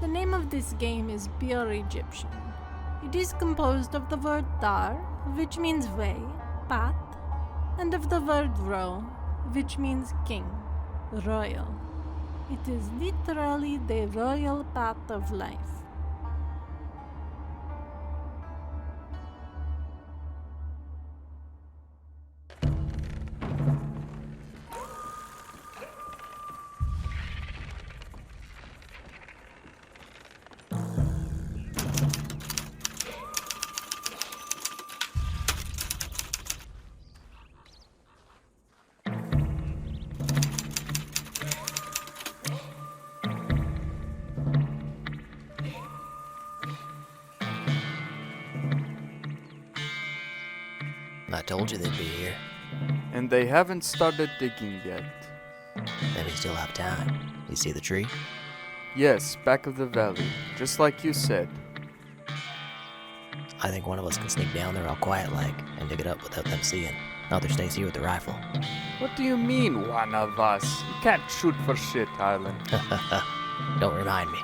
The name of this game is pure Egyptian. It is composed of the word dar, which means way, path, and of the word ro, which means king, royal. It is literally the royal path of life. I told you they'd be here. And they haven't started digging yet. Then we still have time. You see the tree? Yes, back of the valley, just like you said. I think one of us can sneak down there all quiet-like and dig it up without them seeing. Other stays here with the rifle. What do you mean, one of us? You can't shoot for shit, Harlan. Don't remind me.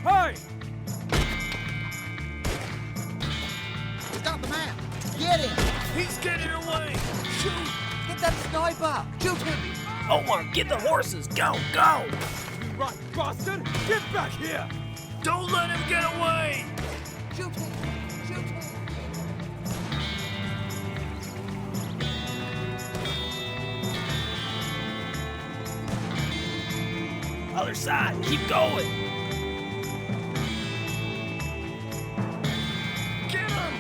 Hey! Stop the man! Get him! He's getting away! Shoot! Get that sniper! Shoot him! Omar, get the horses! Go, go! You right, bastard! Get back here! Don't let him get away! Shoot him! Shoot him! Other side, keep going! Get him!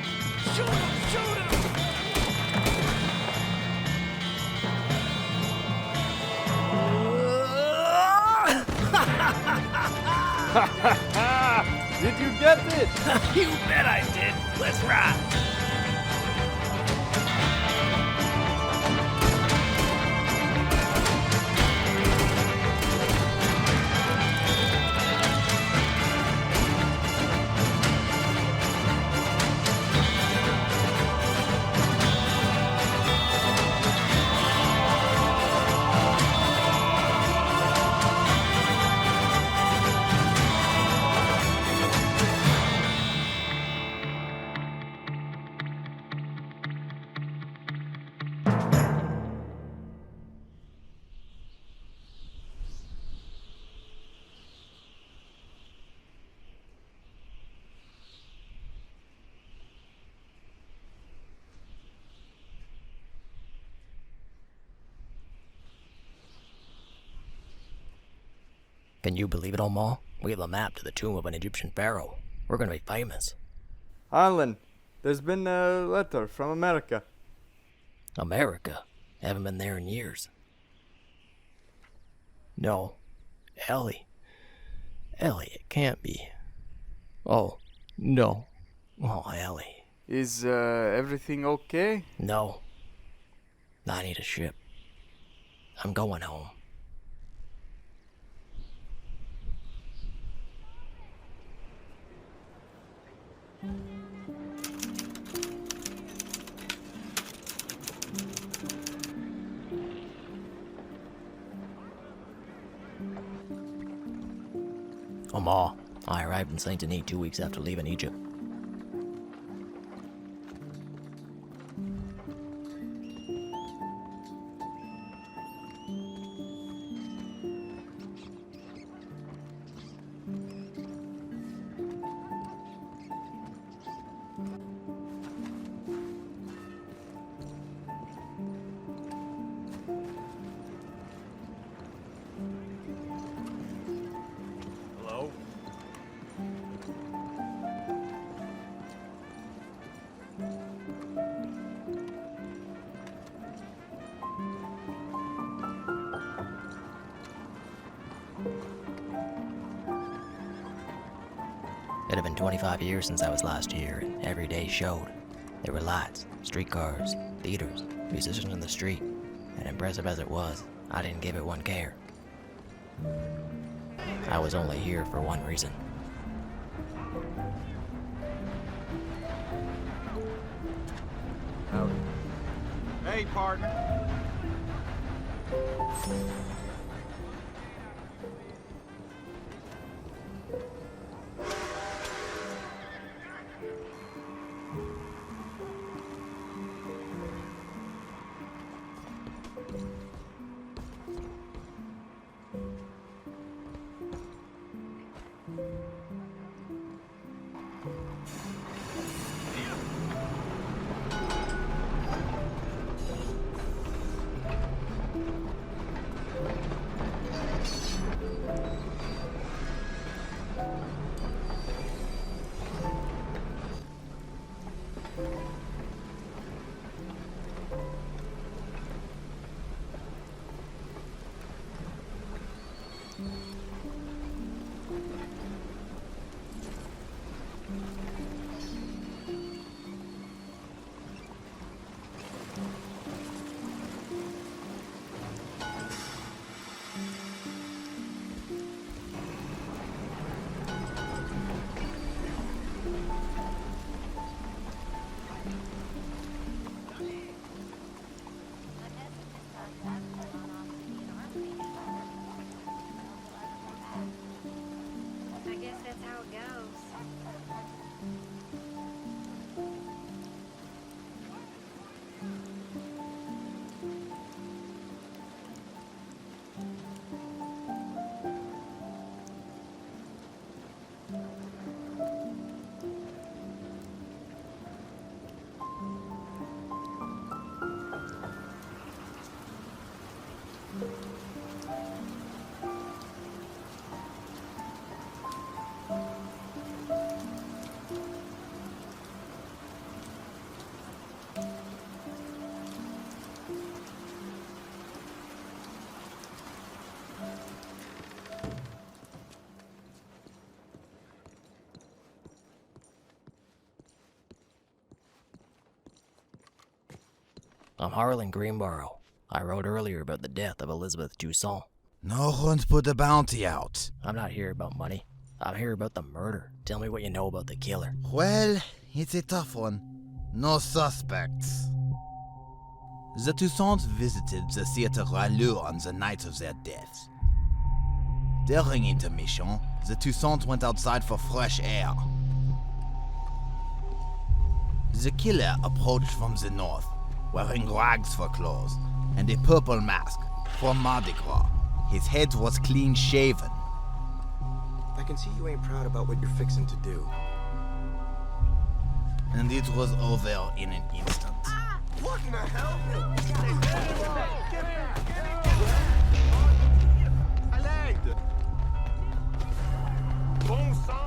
Shoot him! Shoot him! Did you get it? You bet I did! Let's ride! Can you believe it, Omar? We have a map to the tomb of an Egyptian pharaoh. We're gonna be famous. Harlan, there's been a letter from America. America? Haven't been there in years. No. Ellie. Ellie, it can't be. Oh, no. Oh, Ellie. Is everything okay? No. I need a ship. I'm going home. Omar, I arrived in Saint Denis 2 weeks after leaving Egypt. It had been 25 years since I was last here, and every day showed. There were lights, streetcars, theaters, musicians in the street, and impressive as it was, I didn't give it one care. I was only here for one reason. Howdy. Hey, partner. I guess that's how it goes. I'm Harlan Greenborough. I wrote earlier about the death of Elizabeth Toussaint. No one's put the bounty out. I'm not here about money. I'm here about the murder. Tell me what you know about the killer. Well, it's a tough one. No suspects. The Toussaints visited the theater Rallure on the night of their deaths. During intermission, the Toussaints went outside for fresh air. The killer approached from the north, wearing rags for clothes and a purple mask for Mardi Gras. His head was clean shaven. I can see you ain't proud about what you're fixing to do. And it was over in an instant. What in the hell? À l'aide! Bon sang!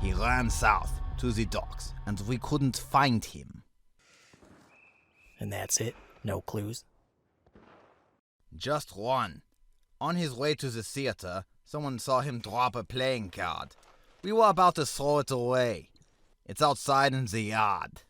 He ran south to the docks, and we couldn't find him. And that's it? No clues? Just one. On his way to the theater, someone saw him drop a playing card. We were about to throw it away. It's outside in the yard.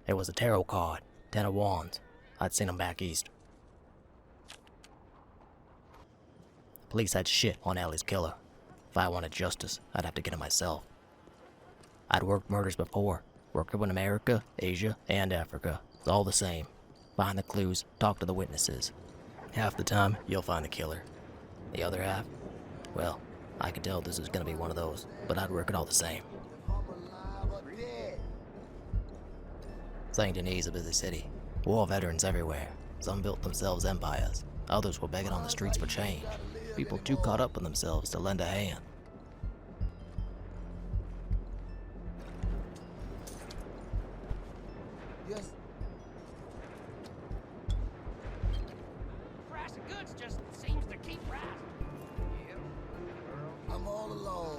It was a tarot card, 10 of wands. I'd seen him back east. The police had shit on Ellie's killer. If I wanted justice, I'd have to get it myself. I'd worked murders before. Worked in America, Asia, and Africa. It's all the same. Find the clues, talk to the witnesses. Half the time, you'll find the killer. The other half? Well, I could tell this was gonna be one of those, but I'd work it all the same. St. Denis is a busy city. War veterans everywhere. Some built themselves empires. Others were begging on the streets for change. People too caught up in themselves to lend a hand. goods just seems to keep rising. I'm all alone.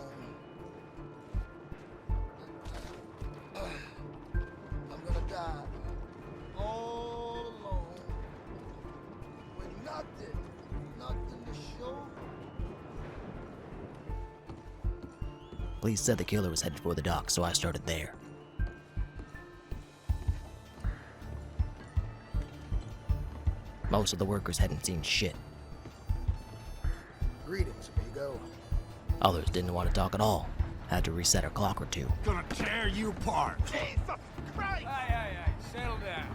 I'm gonna die. All alone. With nothing to show. Police said the killer was headed for the dock, so I started there. Most of the workers hadn't seen shit. Greetings, amigo. Others didn't want to talk at all. Had to reset our clock or two. Gonna tear you apart. Jesus Christ! Hey, settle down.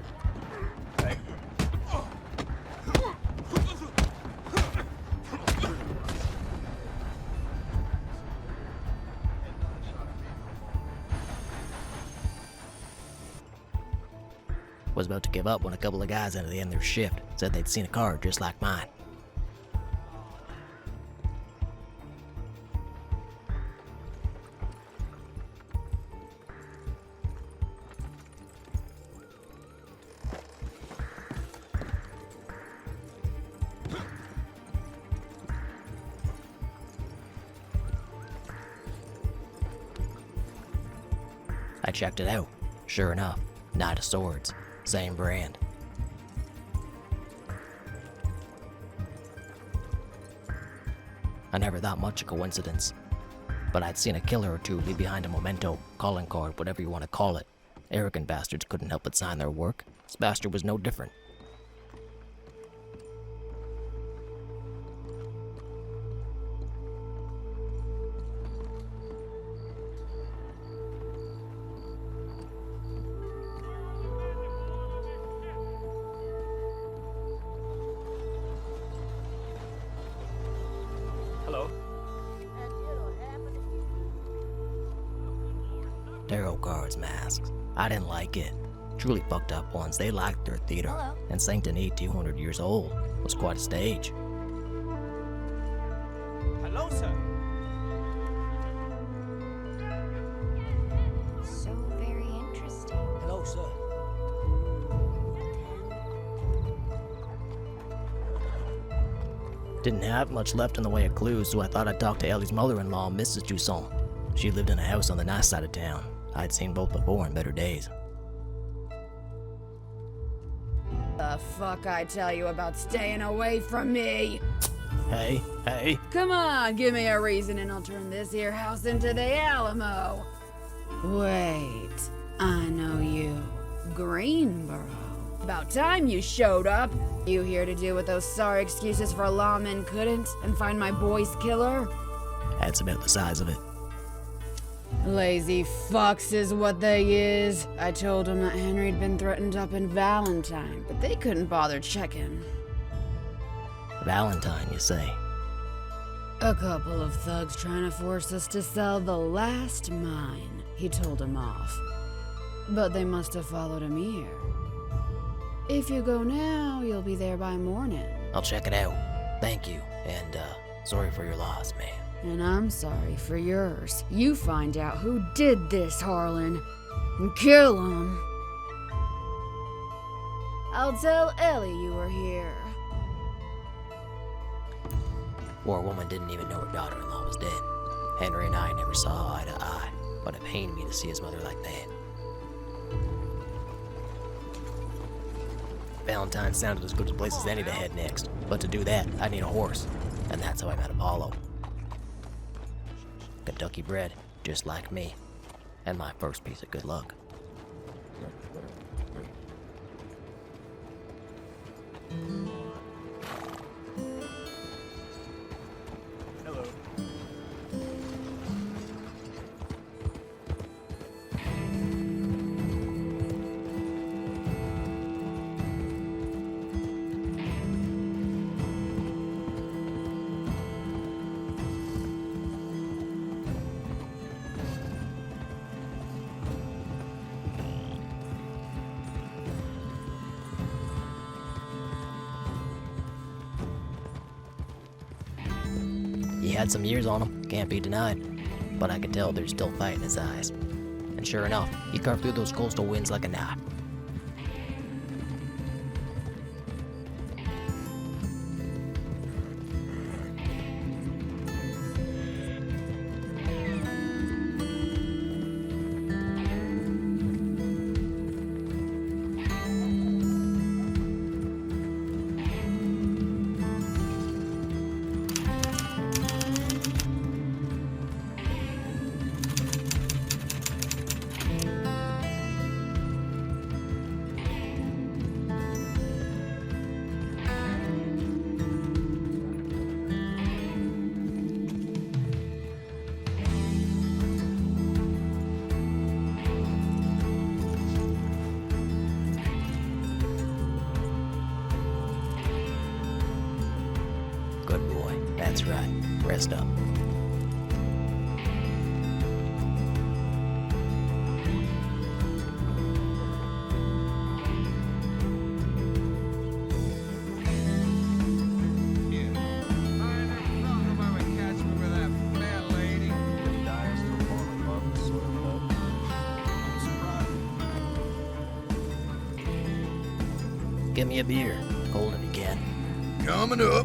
Was about to give up when a couple of guys at the end of their shift said they'd seen a car just like mine. I checked it out. Sure enough, Knight of Swords. Same brand. I never thought much of coincidence, but I'd seen a killer or two leave behind a memento, calling card, whatever you want to call it. Arrogant bastards couldn't help but sign their work. This bastard was no different. Tarot cards, masks. I didn't like it. Truly fucked up ones. They liked their theater. Hello. And Saint Denis, 200 years old, was quite a stage. Hello, sir. So very interesting. Hello, sir. Didn't have much left in the way of clues, so I thought I'd talk to Ellie's mother-in-law, Mrs. Toussaint. She lived in a house on the nice side of town. I'd seen both before in better days. The fuck I tell you about staying away from me? Hey. Come on, give me a reason and I'll turn this here house into the Alamo. Wait, I know you. Greenborough. About time you showed up. You here to do what those sorry excuses for lawmen couldn't and find my boy's killer? That's about the size of it. Lazy fucks is what they is. I told them that Henry'd been threatened up in Valentine, but they couldn't bother checking. Valentine, you say? A couple of thugs trying to force us to sell the last mine. He told them off. But they must have followed him here. If you go now, you'll be there by morning. I'll check it out. Thank you, and sorry for your loss, man. And I'm sorry for yours. You find out who did this, Harlan, and kill him. I'll tell Ellie you were here. Poor woman didn't even know her daughter-in-law was dead. Henry and I never saw eye to eye, but it pained me to see his mother like that. Valentine sounded as good a place as any to head next, but to do that, I'd need a horse, and that's how I met Apollo. Kentucky bred, just like me, and my first piece of good luck. Hello. He had some years on him, can't be denied, but I could tell there's still fight in his eyes. And sure enough, he carved through those coastal winds like a knife. That's right. Rest up. Give me a beer. Cold if you can. Coming up.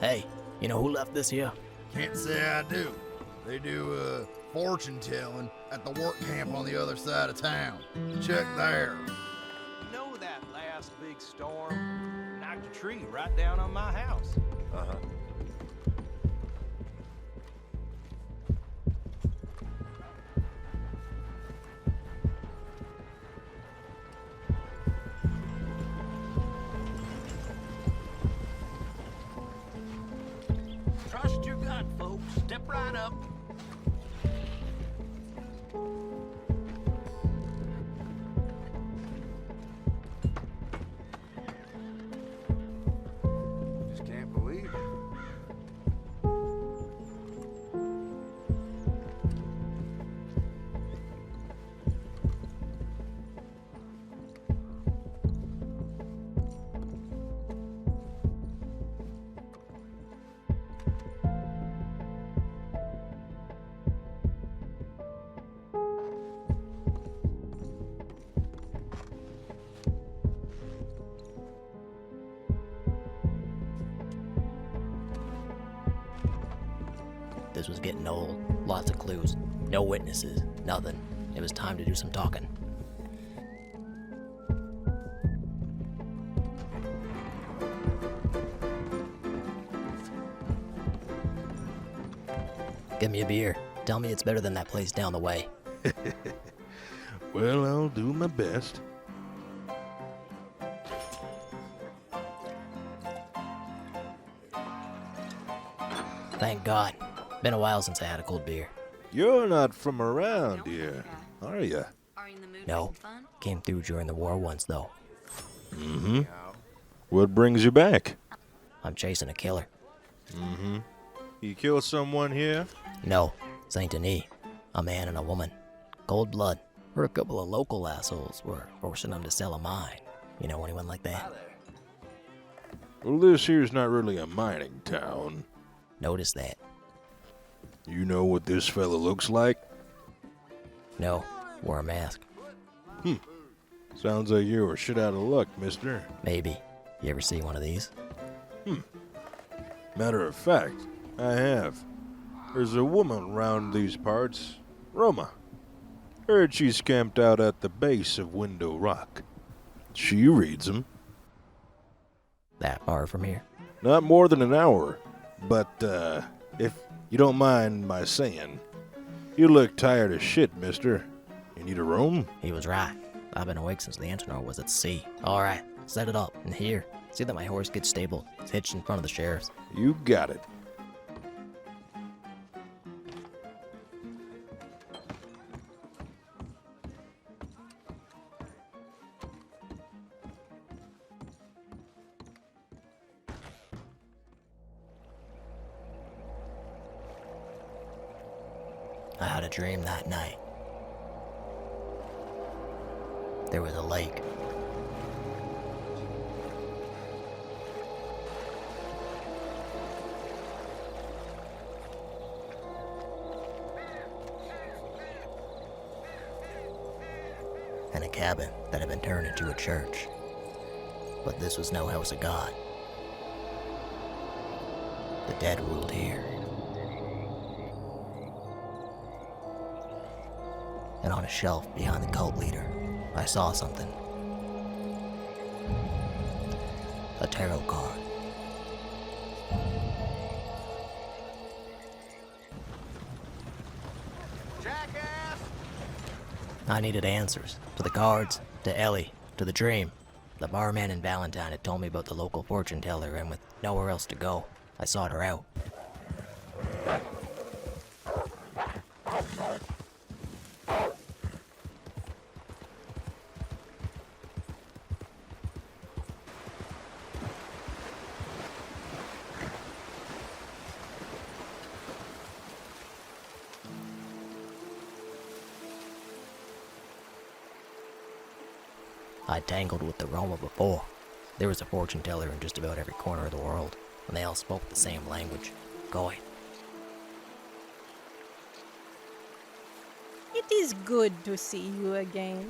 Hey, you know who left this here? Can't say I do. They do, fortune telling at the work camp on the other side of town. Check there. You know that last big storm knocked a tree right down on my house? Uh-huh. Trust your gut, folks. Step right up. Just can't believe it. This was getting old. Lots of clues. No witnesses. Nothing. It was time to do some talking. Give me a beer. Tell me it's better than that place down the way. Well, I'll do my best. Thank God. Been a while since I had a cold beer. You're not from around here, are you? No. Came through during the war once, though. Mm-hmm. What brings you back? I'm chasing a killer. Mm-hmm. You kill someone here? No. Saint Denis. A man and a woman. Cold blood. Or a couple of local assholes were forcing them to sell a mine. You know anyone like that? Well, this here's not really a mining town. Notice that. You know what this fella looks like? No. Wore a mask. Sounds like you were shit out of luck, mister. Maybe. You ever see one of these? Matter of fact, I have. There's a woman around these parts, Roma. Heard she's camped out at the base of Window Rock. She reads 'em. That far from here? Not more than an hour. But, if you don't mind my saying, you look tired as shit, mister. You need a room? He was right. I've been awake since the Antenor was at sea. Alright, set it up. And here, see that my horse gets stabled. It's hitched in front of the sheriff's. You got it. I had a dream that night. There was a lake. And a cabin that had been turned into a church. But this was no house of God. The dead ruled here. And on a shelf behind the cult leader, I saw something. A tarot card. Jackass! I needed answers. To the cards, to Ellie, to the dream. The barman in Valentine had told me about the local fortune teller, and with nowhere else to go, I sought her out. I'd tangled with the Roma before. There was a fortune teller in just about every corner of the world, and they all spoke the same language, Goy. It is good to see you again.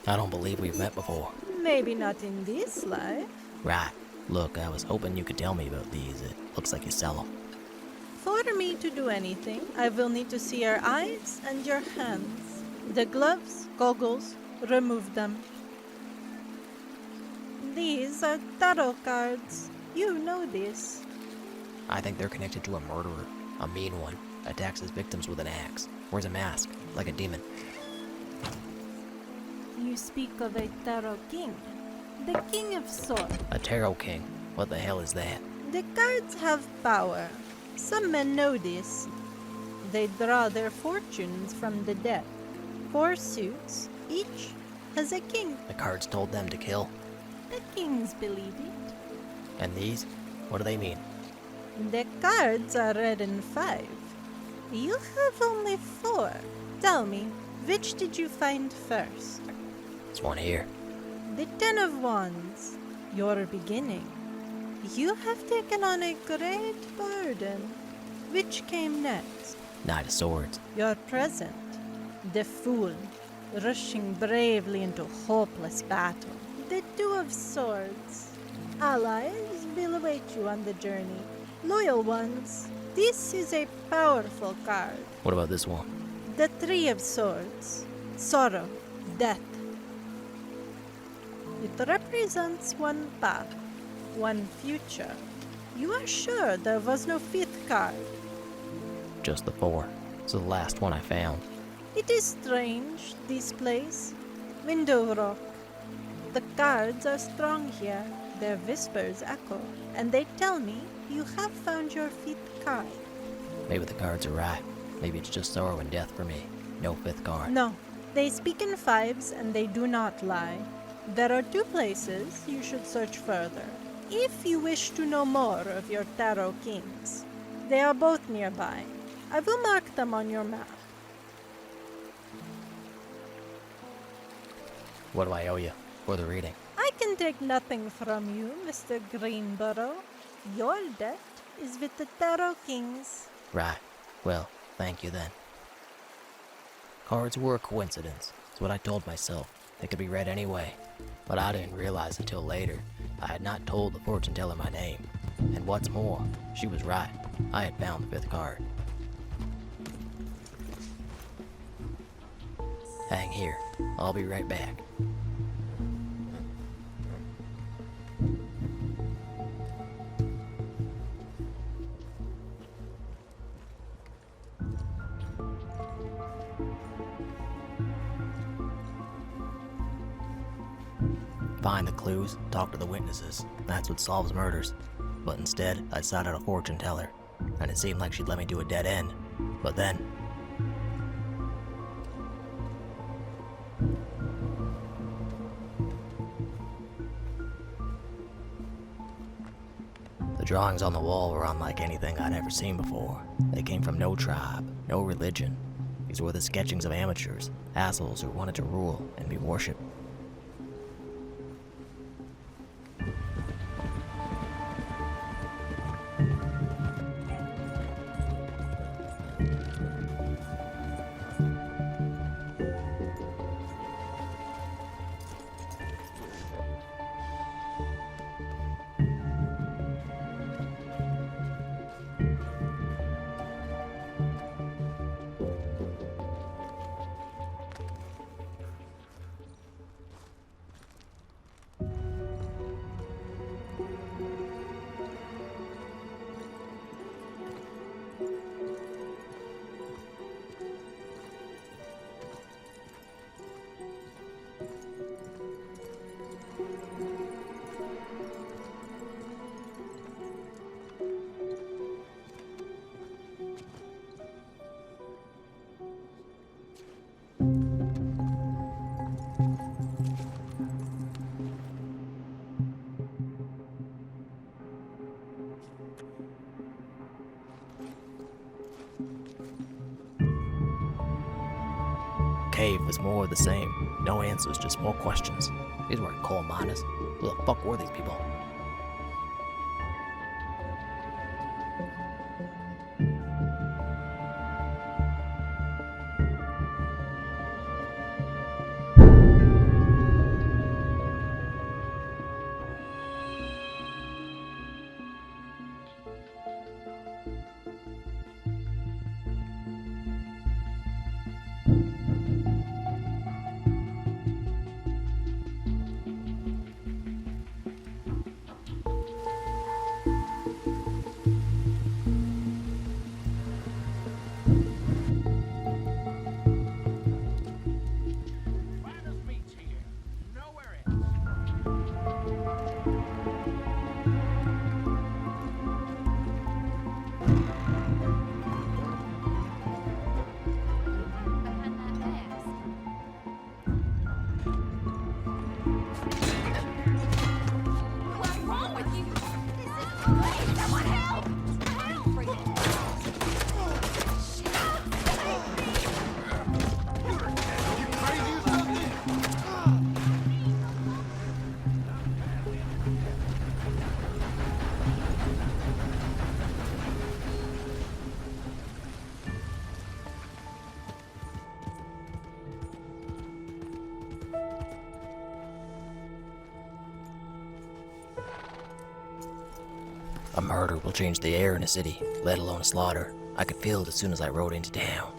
I don't believe we've met before. Maybe not in this life. Right. Look, I was hoping you could tell me about these. It looks like you sell them. For me to do anything, I will need to see your eyes and your hands. The gloves, goggles, remove them. These are tarot cards. You know this. I think they're connected to a murderer, a mean one, attacks his victims with an axe, wears a mask, like a demon. You speak of a tarot king. The king of swords. A tarot king? What the hell is that? The cards have power. Some men know this. They draw their fortunes from the dead. 4 suits, each has a king. The cards told them to kill. The kings believe it. And these? What do they mean? The cards are red and 5. You have only 4. Tell me, which did you find first? This one here. The 10 of Wands, your beginning. You have taken on a great burden. Which came next? Knight of Swords. Your present. The Fool, rushing bravely into hopeless battle. The 2 of Swords. Allies will await you on the journey. Loyal ones. This is a powerful card. What about this one? The 3 of Swords. Sorrow, death. It represents one path, one future. You are sure there was no 5th card? Just the 4. It's the last one I found. It is strange, this place. Window Rock. The cards are strong here. Their whispers echo, and they tell me you have found your 5th card. Maybe the cards are right. Maybe it's just sorrow and death for me. No 5th card. No, they speak in 5s and they do not lie. There are 2 places you should search further, if you wish to know more of your tarot kings. They are both nearby. I will mark them on your map. What do I owe you for the reading? I can take nothing from you, Mr. Greenborough. Your debt is with the tarot kings. Right. Well, thank you then. Cards were a coincidence. It's what I told myself. They could be read anyway. But I didn't realize until later I had not told the fortune teller my name. And what's more, she was right. I had found the 5th card. Hang here. I'll be right back. Find the clues, talk to the witnesses. That's what solves murders. But instead, I sought out a fortune teller, and it seemed like she'd let me do a dead end. But then... the drawings on the wall were unlike anything I'd ever seen before. They came from no tribe, no religion. These were the sketchings of amateurs, assholes who wanted to rule and be worshipped. cave was more of the same. No answers, just more questions. These weren't coal miners. Who the fuck were these people? A murder will change the air in a city, let alone a slaughter. I could feel it as soon as I rode into town.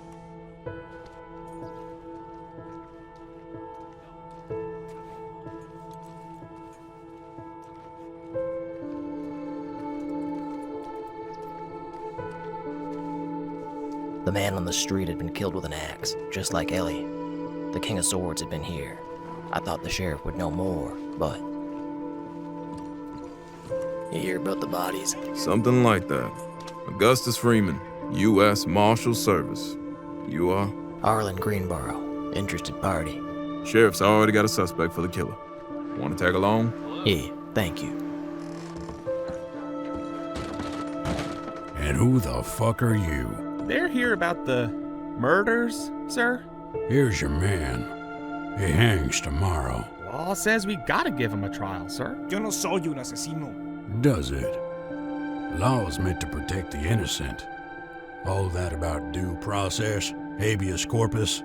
The man on the street had been killed with an axe, just like Ellie. The King of Swords had been here. I thought the sheriff would know more, but... You hear about the bodies? Something like that. Augustus Freeman, U.S. Marshal Service. You are? Harlan Greenborough, interested party. Sheriff's already got a suspect for the killer. Want to tag along? Yeah, thank you. And who the fuck are you? They're here about the murders, sir? Here's your man. He hangs tomorrow. Law says we gotta give him a trial, sir. Yo no soy un asesino. Does it? Law is meant to protect the innocent. All that about due process, habeas corpus,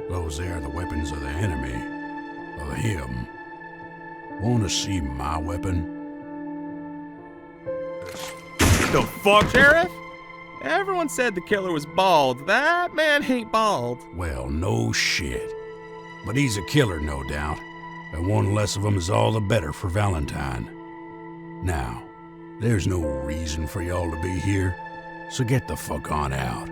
those there are the weapons of the enemy. Of him. Wanna see my weapon? The fuck, Sheriff? Everyone said the killer was bald. That man ain't bald. Well, no shit. But he's a killer, no doubt. And one less of them is all the better for Valentine. Now, there's no reason for y'all to be here, so get the fuck on out.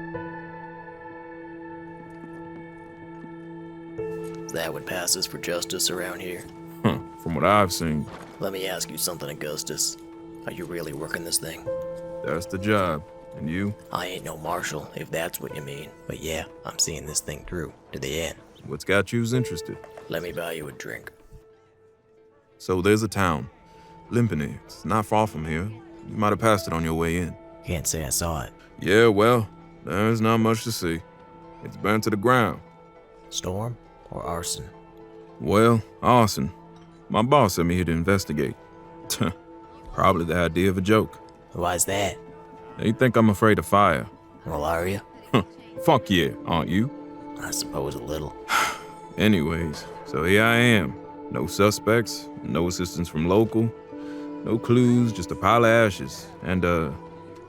Is that what passes for justice around here? From what I've seen. Let me ask you something, Augustus. Are you really working this thing? That's the job. And you? I ain't no marshal, if that's what you mean. But yeah, I'm seeing this thing through, to the end. What's got yous interested? Let me buy you a drink. So there's a town. Limpany. It's not far from here. You might have passed it on your way in. Can't say I saw it. Yeah, well, there's not much to see. It's burnt to the ground. Storm or arson? Well, arson. My boss sent me here to investigate. Probably the idea of a joke. Why's that? They think I'm afraid of fire. Well, are you? Fuck yeah, aren't you? I suppose a little. Anyways, so here I am. No suspects, no assistance from local, no clues, just a pile of ashes and a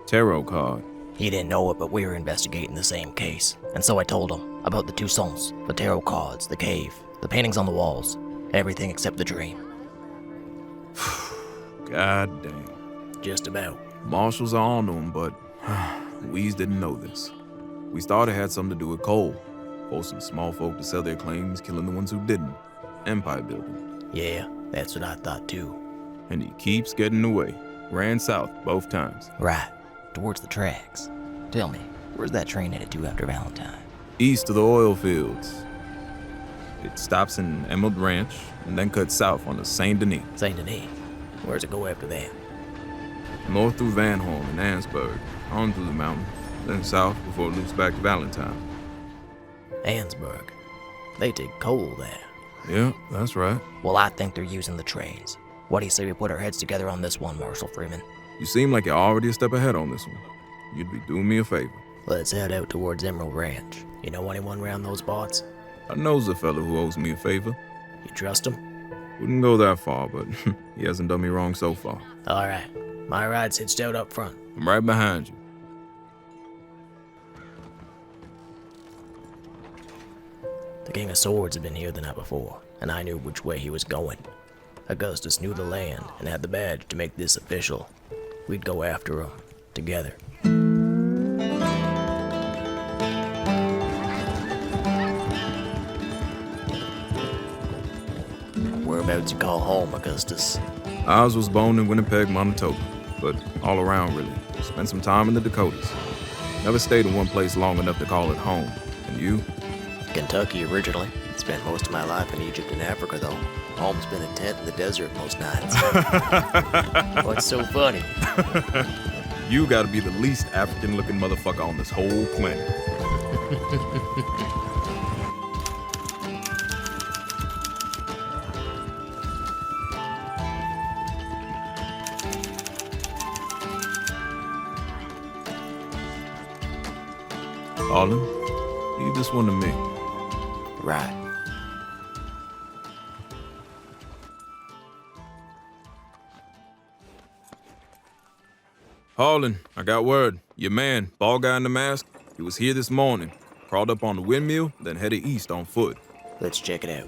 tarot card. He didn't know it, but we were investigating the same case. And so I told him about the two songs, the tarot cards, the cave, the paintings on the walls, everything except the dream. God damn. Just about. Marshals are on to him, but we didn't know this. We thought it had something to do with coal, forcing small folk to sell their claims, killing the ones who didn't. Empire building. Yeah, that's what I thought too. And he keeps getting away. Ran south both times. Right, towards the tracks. Tell me, where's that train headed to after Valentine? East of the oil fields. It stops in Emerald Ranch and then cuts south on the Saint Denis. Saint Denis? Where's it go after that? North through Van Horn and Ansburg, on through the mountains, then south before it loops back to Valentine. Ansburg. They dig coal there. Yeah, that's right. Well, I think they're using the trains. What do you say we put our heads together on this one, Marshal Freeman? You seem like you're already a step ahead on this one. You'd be doing me a favor. Let's head out towards Emerald Ranch. You know anyone around those parts? I knows a fella who owes me a favor. You trust him? Wouldn't go that far, but he hasn't done me wrong so far. All right. My ride's hitched out up front. I'm right behind you. The King of Swords had been here the night before, and I knew which way he was going. Augustus knew the land and had the badge to make this official. We'd go after him, together. Whereabouts you call home, Augustus? Ours was born in Winnipeg, Manitoba, but all around really. Spent some time in the Dakotas. Never stayed in one place long enough to call it home. And you? Kentucky originally. Spent most of my life in Egypt and Africa, though. Home's been a tent in the desert most nights. What's so funny? You gotta be the least African-looking motherfucker on this whole planet. Harlan, leave this one to me. Right. Harlan, I got word. Your man, bald guy in the mask, he was here this morning. Crawled up on the windmill, then headed east on foot. Let's check it out.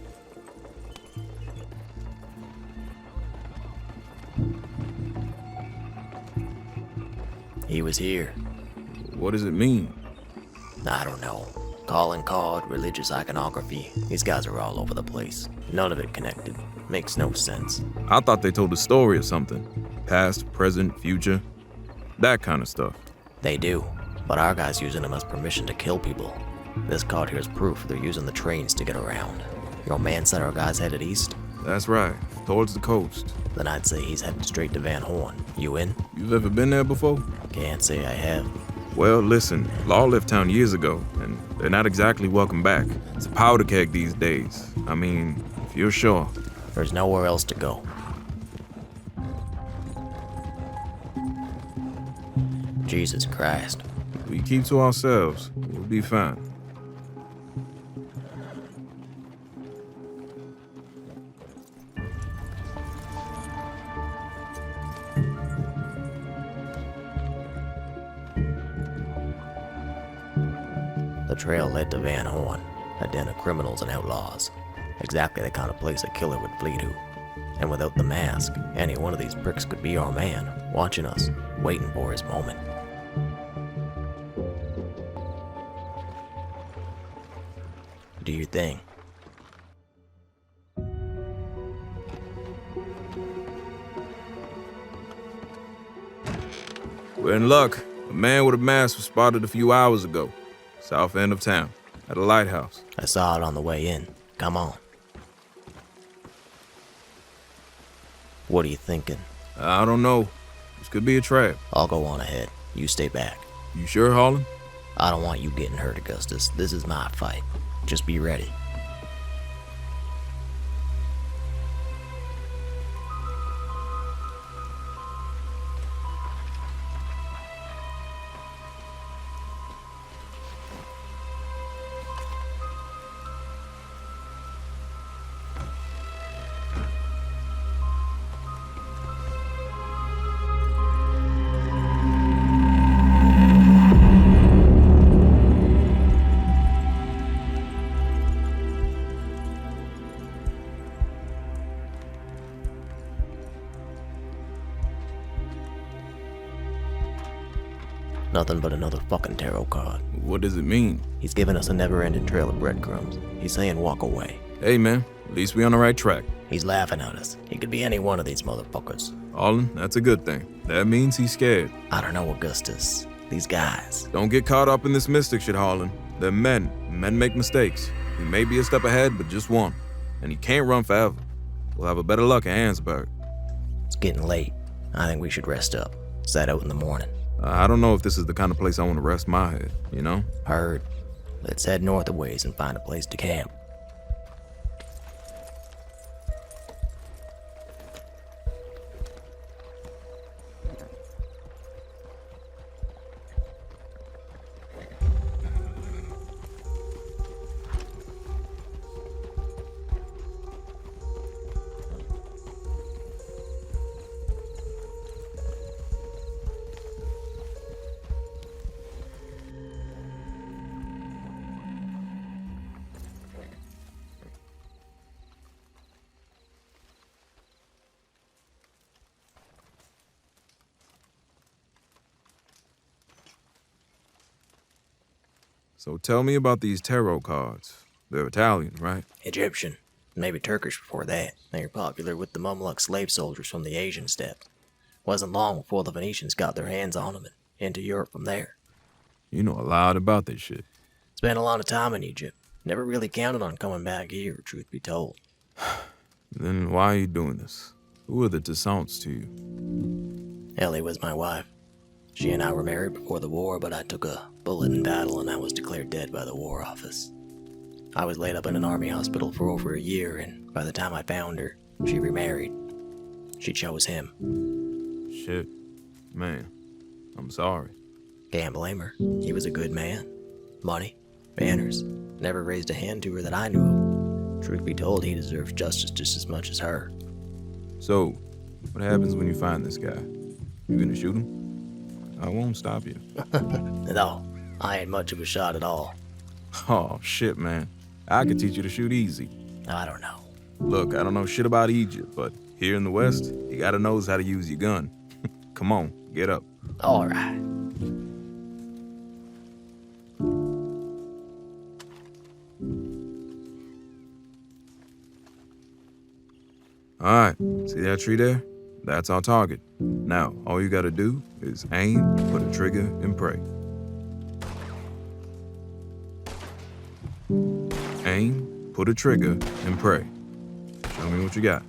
He was here. What does it mean? I don't know. Calling card, religious iconography. These guys are all over the place. None of it connected. Makes no sense. I thought they told a story or something. Past, present, future. That kind of stuff. They do, but our guy's using them as permission to kill people. This card here is proof they're using the trains to get around. Your man said our guy's headed east? That's right, towards the coast. Then I'd say he's headed straight to Van Horn. You in? You've ever been there before? Can't say I have. Well, listen, Law left town years ago, and they're not exactly welcome back. It's a powder keg these days. I mean, if you're sure. There's nowhere else to go. Jesus Christ. If we keep to ourselves, we'll be fine. The trail led to Van Horn, a den of criminals and outlaws. Exactly the kind of place a killer would flee to. And without the mask, any one of these pricks could be our man, watching us, waiting for his moment. Do your thing. We're in luck. A man with a mask was spotted a few hours ago. South end of town, at a lighthouse. I saw it on the way in. Come on. What are you thinking? I don't know. This could be a trap. I'll go on ahead. You stay back. You sure, Harlan? I don't want you getting hurt, Augustus. This is my fight. Just be ready. Nothing but another fucking tarot card. What does it mean? He's giving us a never-ending trail of breadcrumbs. He's saying walk away. Hey, man. At least we on the right track. He's laughing at us. He could be any one of these motherfuckers. Harlan, that's a good thing. That means he's scared. I don't know, Augustus. These guys. Don't get caught up in this mystic shit, Harlan. They're men. Men make mistakes. He may be a step ahead, but just one. And he can't run forever. We'll have a better luck in Hansburg. It's getting late. I think we should rest up. Set out in the morning. I don't know if this is the kind of place I want to rest my head, you know? Heard. Let's head north a ways and find a place to camp. So tell me about these tarot cards. They're Italian, right? Egyptian. Maybe Turkish before that. They were popular with the Mamluk slave soldiers from the Asian steppe. Wasn't long before the Venetians got their hands on them and into Europe from there. You know a lot about this shit. Spent a lot of time in Egypt. Never really counted on coming back here, truth be told. Then why are you doing this? Who are the Toussaints to you? Ellie was my wife. She and I were married before the war, but I took a bullet in battle and I was declared dead by the War Office. I was laid up in an army hospital for over a year, and by the time I found her, she remarried. She chose him. Shit. Man, I'm sorry. Can't blame her. He was a good man. Money, manners. Never raised a hand to her that I knew of. Truth be told, he deserves justice just as much as her. So, what happens when you find this guy? You gonna shoot him? I won't stop you. No, I ain't much of a shot at all. Oh, shit, man. I could teach you to shoot easy. I don't know. Look, I don't know shit about Egypt, but here in the West, you gotta know how to use your gun. Come on, get up. All right. All right, see that tree there? That's our target. Now, all you gotta do is aim, put a trigger, and pray. Aim, put a trigger, and pray. Show me what you got.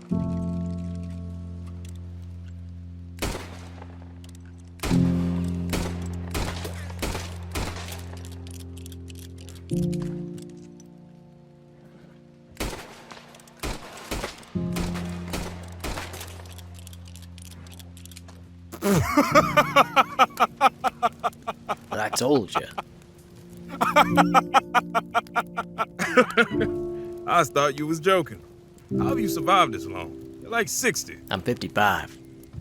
I told you. I thought you was joking. How have you survived this long? You're like 60. I'm 55.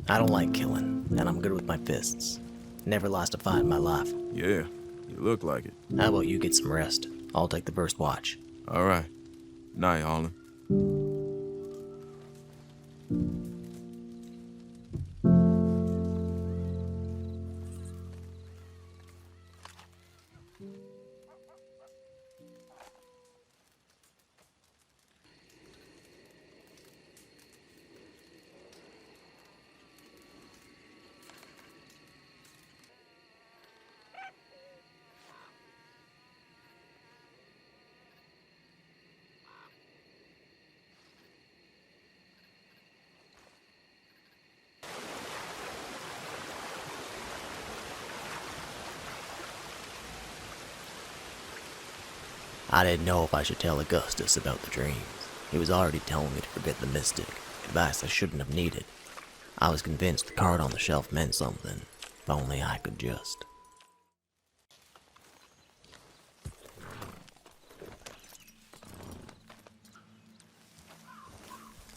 I don't like killing, and I'm good with my fists. Never lost a fight in my life. Yeah, you look like it. How about you get some rest? I'll take the first watch. All right. Night, Harlan. I didn't know if I should tell Augustus about the dreams. He was already telling me to forget the mystic, advice I shouldn't have needed. I was convinced the card on the shelf meant something, if only I could just.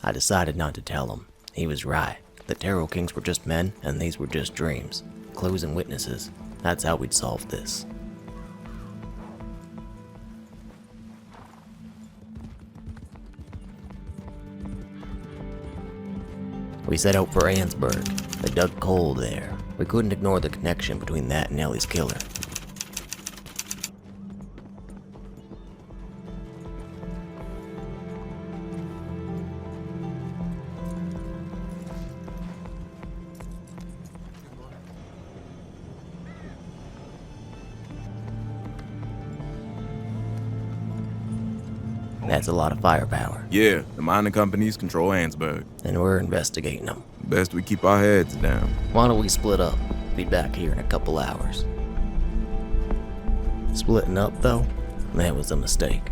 I decided not to tell him. He was right. The Tarot Kings were just men, and these were just dreams. Clues and witnesses. That's how we'd solve this. We set out for Ansburg. They dug coal there. We couldn't ignore the connection between that and Ellie's killer. That's a lot of firepower. Yeah, the mining companies control Ansburg. And we're investigating them. Best we keep our heads down. Why don't we split up? Be back here in a couple hours. Splitting up, though? That was a mistake.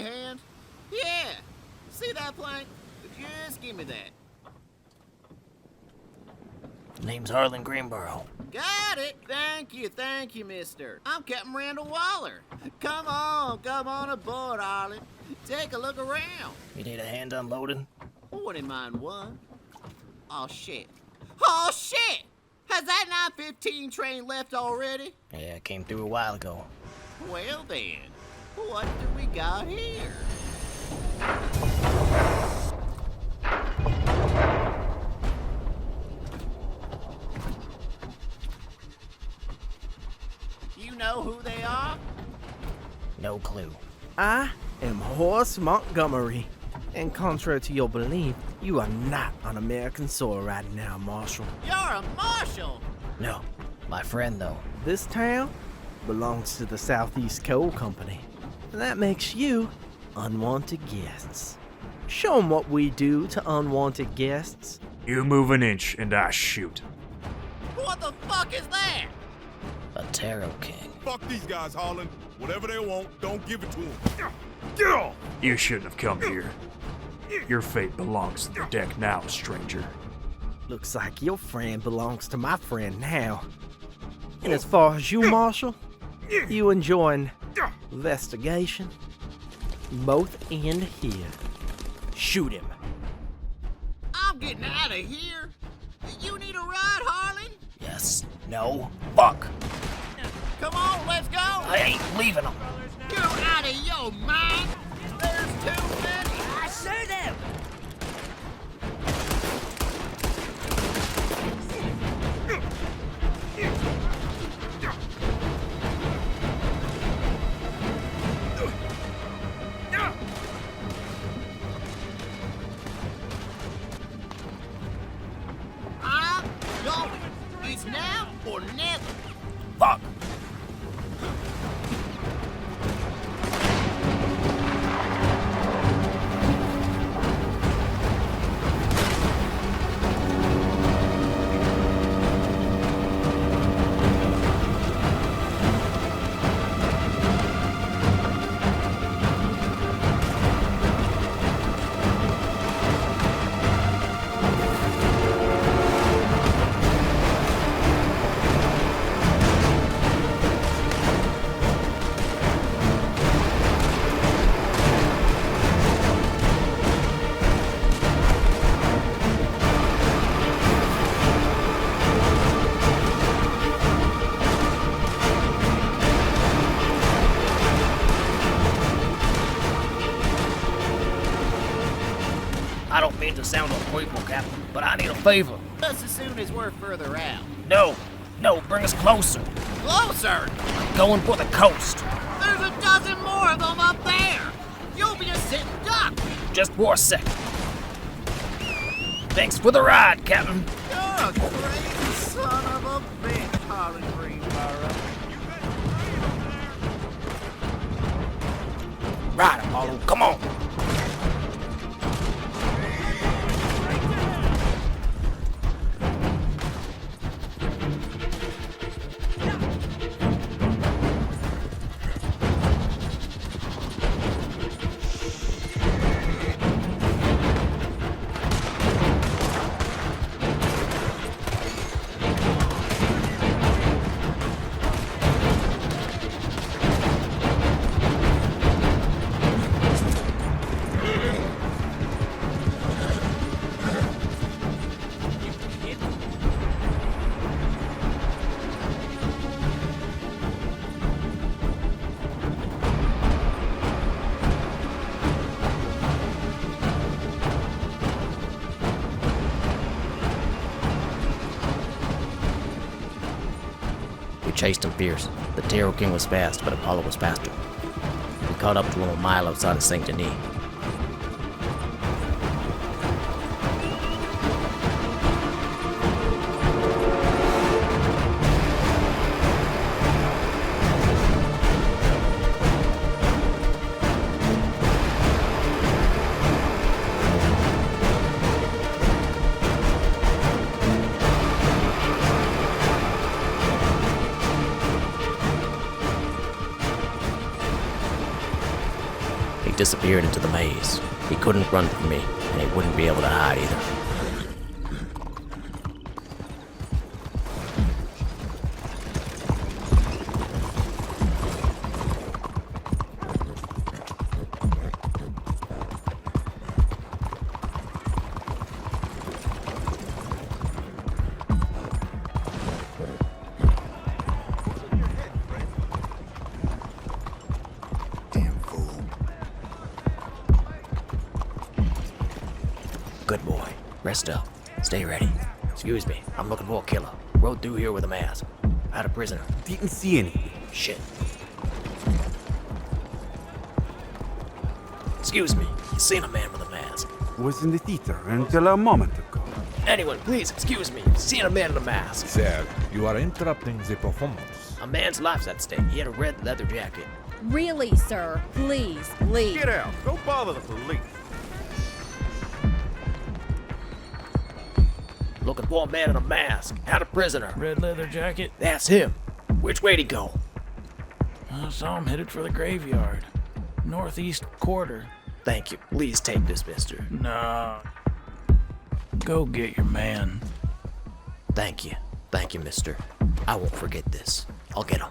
a hand? Yeah. See that plank? Just give me that. Name's Harlan Greenborough. Got it. Thank you, mister. I'm Captain Randall Waller. Come on aboard, Harlan. Take a look around. You need a hand unloading? Wouldn't mind one. Oh, shit. Has that 915 train left already? Yeah, it came through a while ago. Well then, what do we got here? You know who they are? No clue. I am Horace Montgomery. And contrary to your belief, you are not on American soil right now, Marshal. You're a marshal! No, my friend though. This town belongs to the Southeast Coal Company. And that makes you unwanted guests. Show 'em what we do to unwanted guests. You move an inch and I shoot. What the fuck is that? A Tarot King. Fuck these guys, Harlan. Whatever they want, don't give it to them. Get off! You shouldn't have come here. Your fate belongs to the deck now, stranger. Looks like your friend belongs to my friend now. And as far as you, Marshal, you enjoying investigation? Both end here. Shoot him. I'm getting out of here. You need a ride, Harlan? Yes. No. Fuck. Come on, let's go. I ain't leaving him. You're out of your mind. There's too many. I shoot him. I'm going. It's now or never. Fuck. I don't mean to sound ungrateful, Captain, but I need a favor. Just as soon as we're further out. No, bring us closer. Closer? I'm going for the coast. There's a dozen more of them up there. You'll be a sitting duck. Just for a second. Thanks for the ride, Captain. You're a crazy son of a bitch, Harlan Greenborough. Ride, Apollo. Come on. We chased him fierce. The Tarot King was fast, but Apollo was faster. We caught up to him a mile outside of St. Denis. disappeared into the maze. He couldn't run from me, and he wouldn't be able to hide either. Good boy. Rest up. Stay ready. Excuse me, I'm looking for a killer. Rode through here with a mask. Had a prisoner. Didn't see anything. Shit. Excuse me, you seen a man with a mask? Was in the theater until a moment ago. Anyone, please, excuse me. Seen a man in a mask. Sir, you are interrupting the performance. A man's life's at stake. He had a red leather jacket. Really, sir? Please, leave. Get out. Go bother the police. Looking for a man in a mask. Had a prisoner. Red leather jacket? That's him. Which way'd he go? I saw him headed for the graveyard. Northeast quarter. Thank you. Please take this, mister. No. Go get your man. Thank you. Thank you, mister. I won't forget this. I'll get him.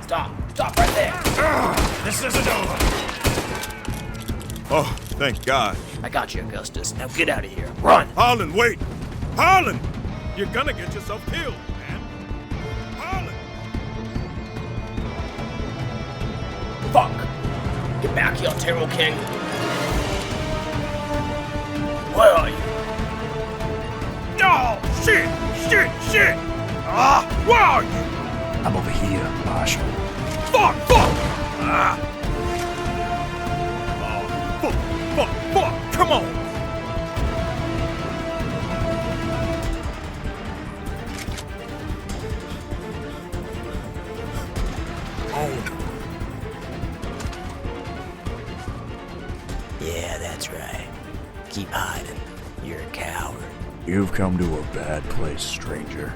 Stop! Stop right there! This isn't over! Oh, thank God. I got you, Augustus. Now get out of here. Run! Harlan, wait! Harlan! You're gonna get yourself killed, man. Harlan! Fuck! Get back here, Terrell King! Where are you? Oh, shit! Shit! Ah, where are you? I'm over here, Marshal. Fuck! Ah! Oh, fuck! Come on! Yeah, that's right. Keep hiding. You're a coward. You've come to a bad place, stranger.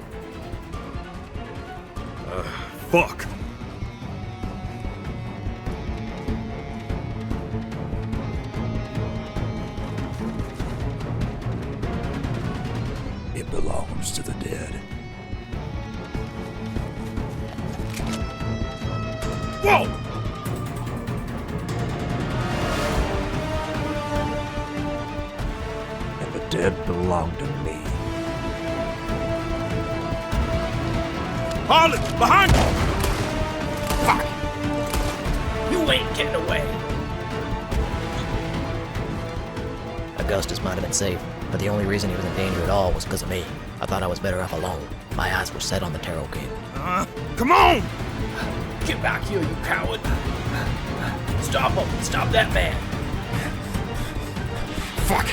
Fuck! It belongs to the dead. Whoa! And the dead belong to me. Harlan, behind you! Fuck! You ain't getting away! Augustus might have been safe, but the only reason he was in danger at all was because of me. I thought I was better off alone. My eyes were set on the Terrell King. Come on! Get back here, you coward! Stop him! Stop that man! Fuck!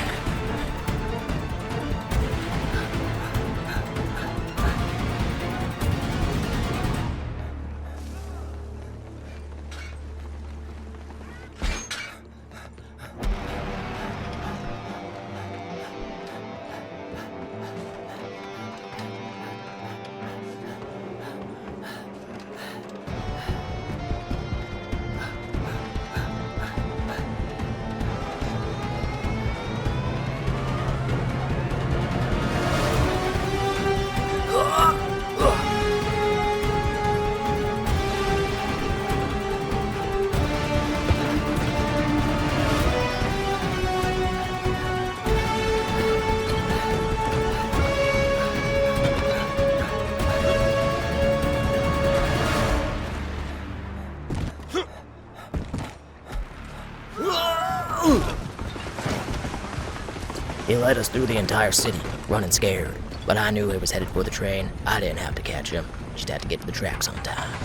He led us through the entire city, running scared. But I knew he was headed for the train. I didn't have to catch him. Just had to get to the tracks on time.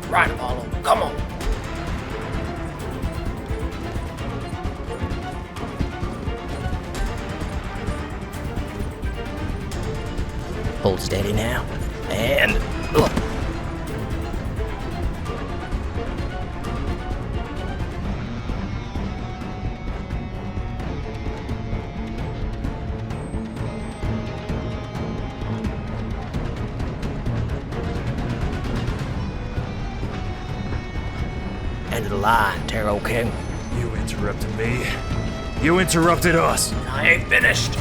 Right, Apollo. Come on. Hold steady now. And... End of the line, Taro King. You interrupted me. You interrupted us. I ain't finished.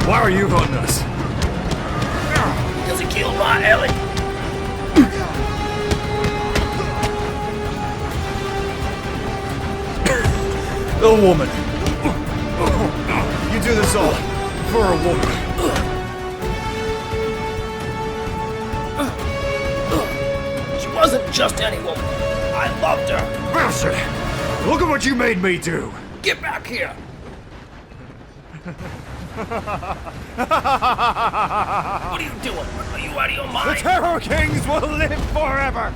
Why are you hunting us? Because he killed my Ellie. A woman. You do this all for a woman. She wasn't just any woman. I loved her. Bastard! Look at what you made me do. Get back here. What are you doing? Are you out of your mind? The Terror Kings will live forever!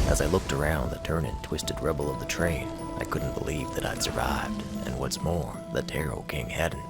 As I looked around the turn and twisted rubble of the train, I couldn't believe that I'd survived, and what's more, the Taro King hadn't.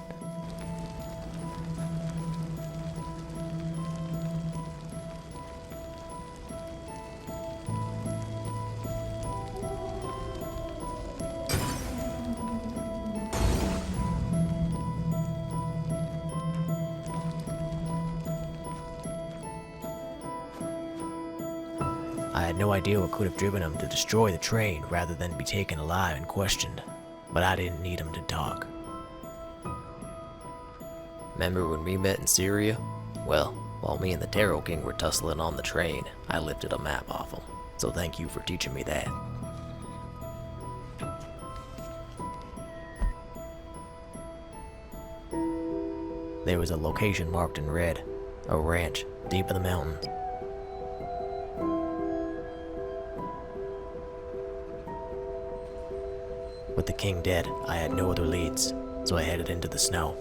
no idea what could have driven him to destroy the train rather than be taken alive and questioned, but I didn't need him to talk. Remember when we met in Syria? Well, while me and the Tarot King were tussling on the train, I lifted a map off him, so thank you for teaching me that. There was a location marked in red, a ranch deep in the mountains. With the king dead, I had no other leads, so I headed into the snow.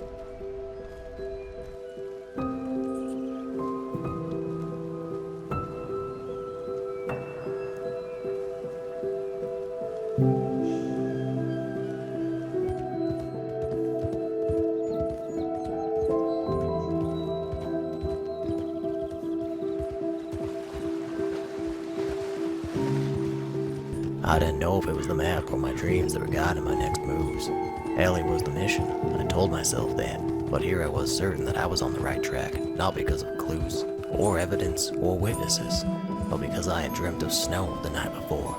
I didn't know if it was the map or my dreams that were guiding my next moves. Ellie was the mission, I told myself that, but here I was certain that I was on the right track, not because of clues, or evidence, or witnesses, but because I had dreamt of snow the night before.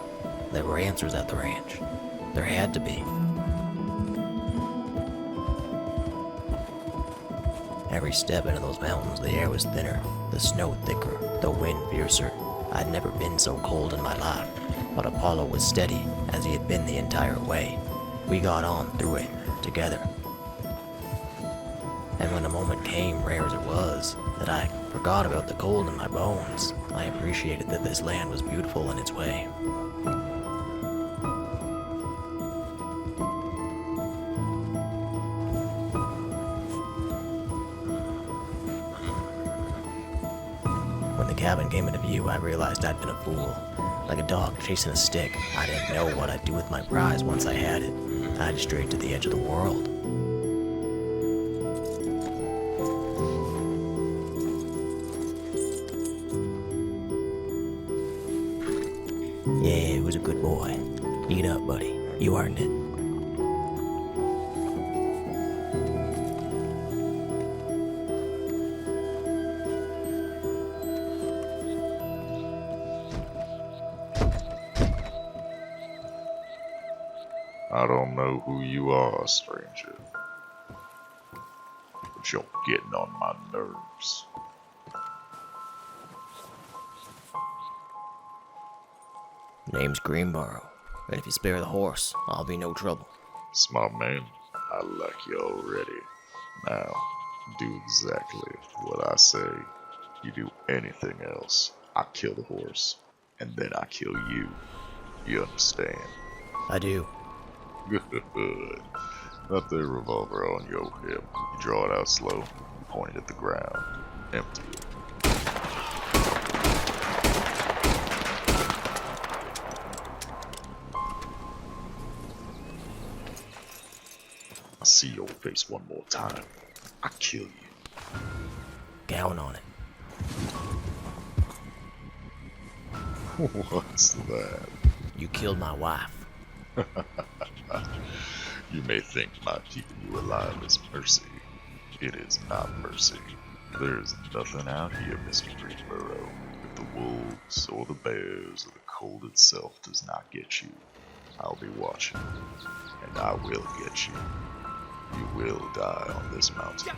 There were answers at the ranch. There had to be. Every step into those mountains, the air was thinner, the snow thicker, the wind fiercer. I'd never been so cold in my life. But Apollo was steady, as he had been the entire way. We got on through it, together. And when the moment came, rare as it was, that I forgot about the cold in my bones, I appreciated that this land was beautiful in its way. When the cabin came into view, I realized I'd been a fool. Like a dog chasing a stick, I didn't know what I'd do with my prize once I had it. I'd straight to the edge of the world. Yeah, it was a good boy. Eat up, buddy. You earned it. I don't know who you are, stranger, but you're getting on my nerves. Name's Greenborough, and if you spare the horse, I'll be no trouble. Smart man, I like you already. Now, do exactly what I say. You do anything else, I kill the horse, and then I kill you. You understand? I do. Good. Up the revolver on your hip. You draw it out slow, point it at the ground, empty it. I see your face one more time, I kill you. Gown on it. What's that? You killed my wife. You may think my keeping you alive is mercy. It is not mercy. There is nothing out here, Mr. Greenborough. If the wolves or the bears or the cold itself does not get you, I'll be watching, and I will get you. You will die on this mountain.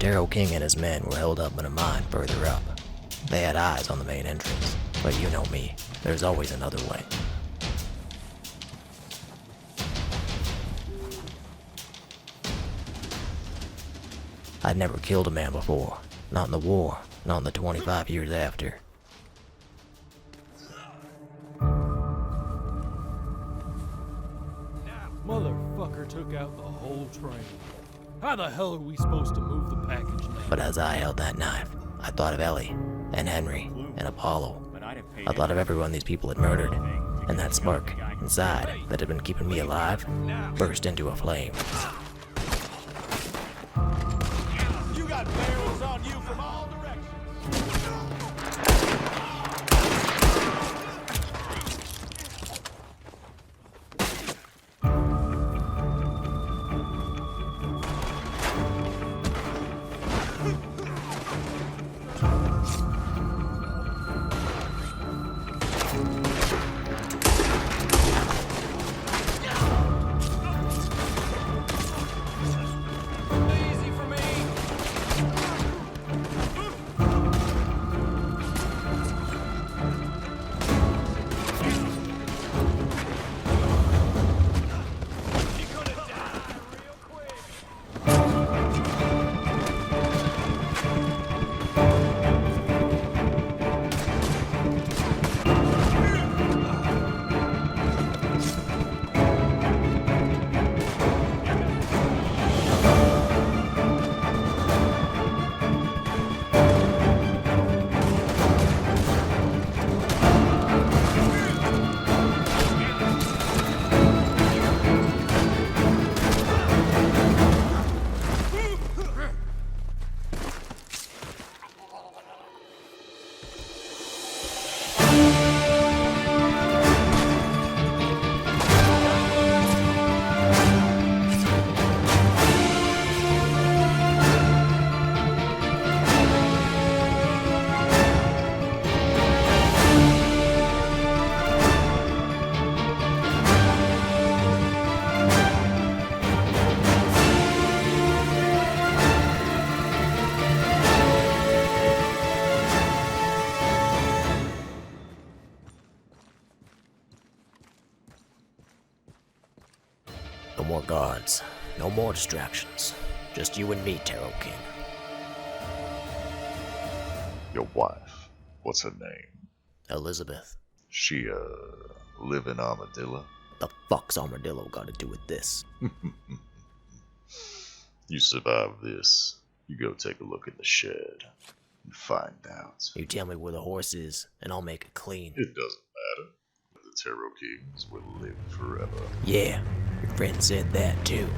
Darrow King and his men were held up in a mine further up. They had eyes on the main entrance, but you know me, there's always another way. I'd never killed a man before, not in the war, not in the 25 years after. Motherfucker took out the whole train. How the hell are we supposed to move the package now? But as I held that knife, I thought of Ellie, and Henry, and Apollo. I thought of everyone these people had murdered, and that spark inside that had been keeping me alive burst into a flame. You got barrels on you from all directions. No more guards. No more distractions. Just you and me, Tarot King. Your wife, what's her name? Elizabeth. She, living armadillo? The fuck's armadillo got to do with this? You survive this, you go take a look in the shed and find out. You tell me where the horse is, and I'll make it clean. It doesn't matter. The Tarot Kings will live forever. Yeah, your friend said that too.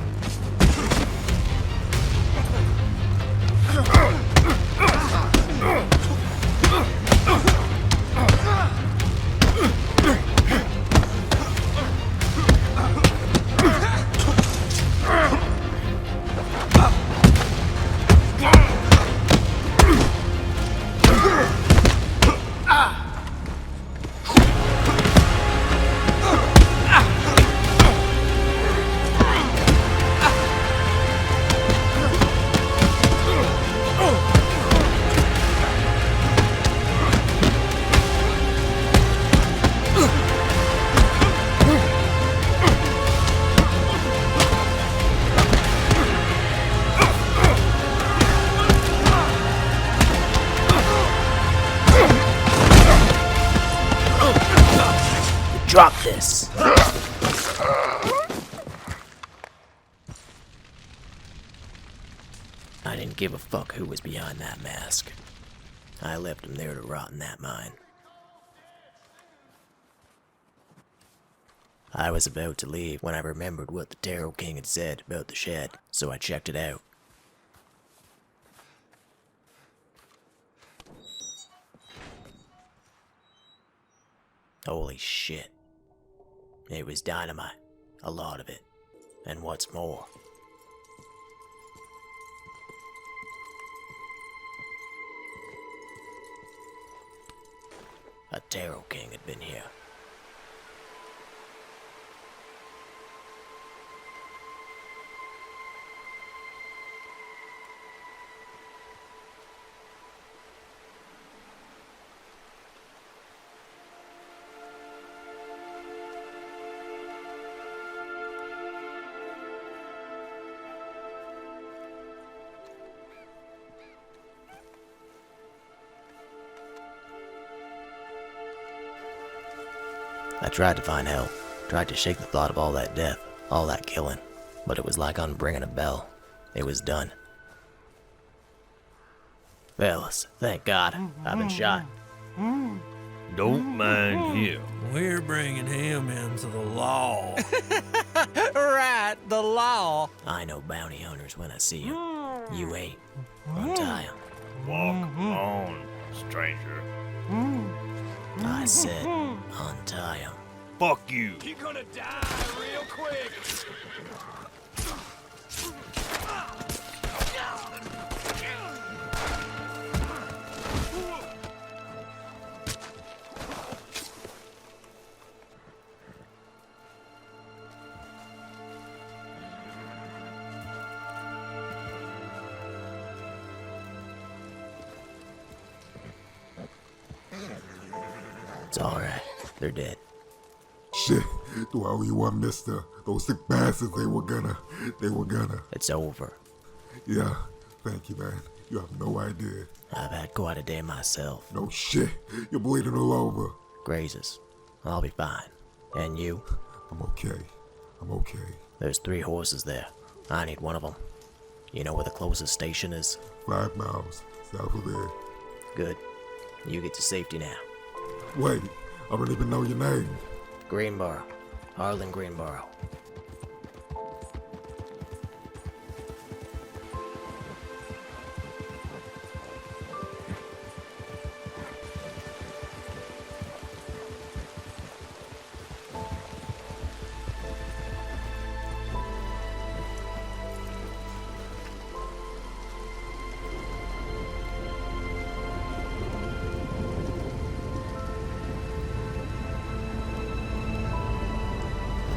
Drop this. I didn't give a fuck who was behind that mask. I left him there to rot in that mine. I was about to leave when I remembered what the Tarot King had said about the shed, so I checked it out. Holy shit. It was dynamite. A lot of it. And what's more, a Tarot King had been here. I tried to find help, tried to shake the thought of all that death, all that killing, but it was like unringing a bell. It was done. Fellas, thank God, I've been shot. Don't mind him. We're bringing him into the law. Right, the law. I know bounty hunters when I see them. You ain't. Untie him. Walk on, stranger. I said, untie him. Fuck you. You're gonna die real quick. It's alright. They're dead. Shit, do I owe you one, mister? Those sick bastards, they were gonna. It's over. Yeah, thank you, man. You have no idea. I've had quite a day myself. No shit, you're bleeding all over. Grazes. I'll be fine. And you? I'm okay. There's 3 horses there. I need one of them. You know where the closest station is? 5 miles south of there. Good. You get to safety now. Wait, I don't even know your name. Greenborough. Harlan Greenborough.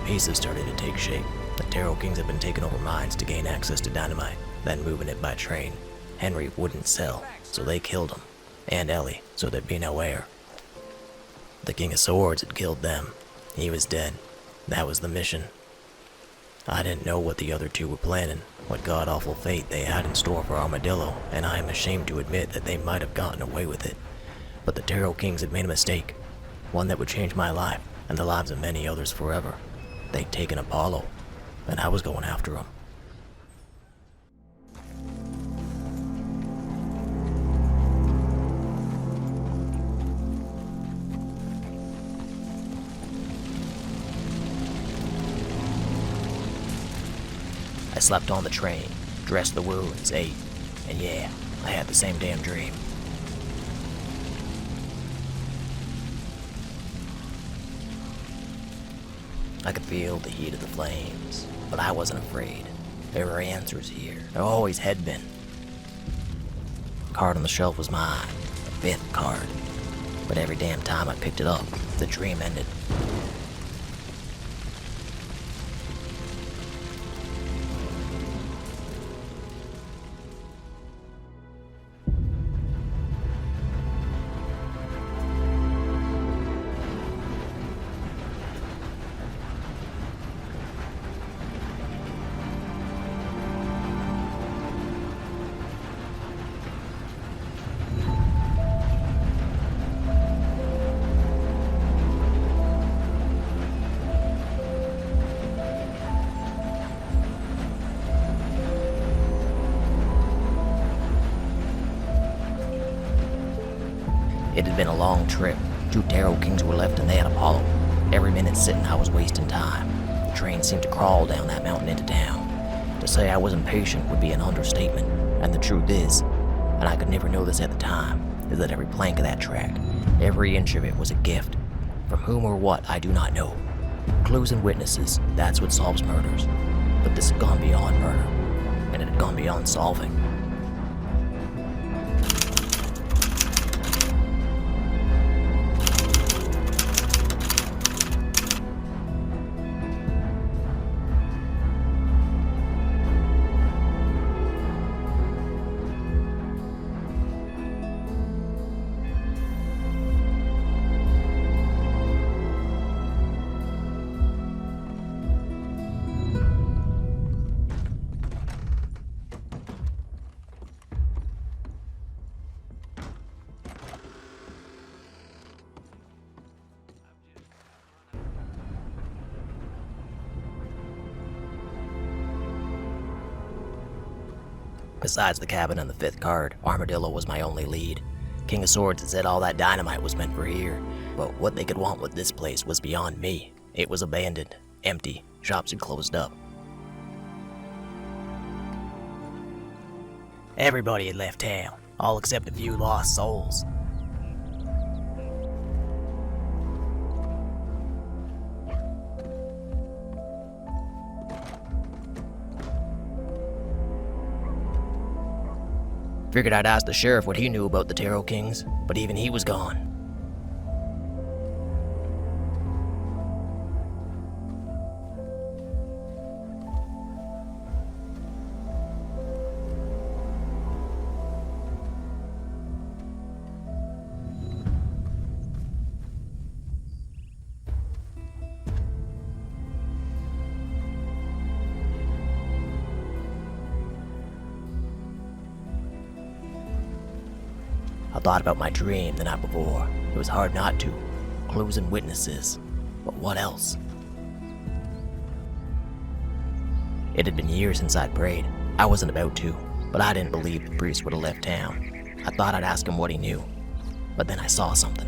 Pieces started to take shape. The Tarot Kings had been taking over mines to gain access to dynamite, then moving it by train. Henry wouldn't sell, so they killed him. And Ellie, so there'd be no heir. The King of Swords had killed them. He was dead. That was the mission. I didn't know what the other two were planning, what god-awful fate they had in store for Armadillo, and I am ashamed to admit that they might have gotten away with it. But the Tarot Kings had made a mistake, one that would change my life and the lives of many others forever. They'd taken Apollo, and I was going after him. I slept on the train, dressed the wounds, ate, and yeah, I had the same damn dream. I could feel the heat of the flames, but I wasn't afraid. There were answers here. There always had been. The card on the shelf was mine, the 5th card. But every damn time I picked it up, the dream ended. It had been a long trip. 2 Tarot Kings were left and they had Apollo. Every minute sitting I was wasting time. The train seemed to crawl down that mountain into town. To say I was impatient would be an understatement. And the truth is, and I could never know this at the time, is that every plank of that track, every inch of it was a gift. From whom or what, I do not know. Clues and witnesses, that's what solves murders. But this had gone beyond murder, and it had gone beyond solving. Besides the cabin and the 5th card, Armadillo was my only lead. King of Swords had said all that dynamite was meant for here, but what they could want with this place was beyond me. It was abandoned, empty, shops had closed up. Everybody had left town, all except a few lost souls. Figured I'd ask the sheriff what he knew about the Tarot Kings, but even he was gone. I thought about my dream the night before. It was hard not to. Clues and witnesses. But what else? It had been years since I'd prayed. I wasn't about to, but I didn't believe the priest would have left town. I thought I'd ask him what he knew. But then I saw something.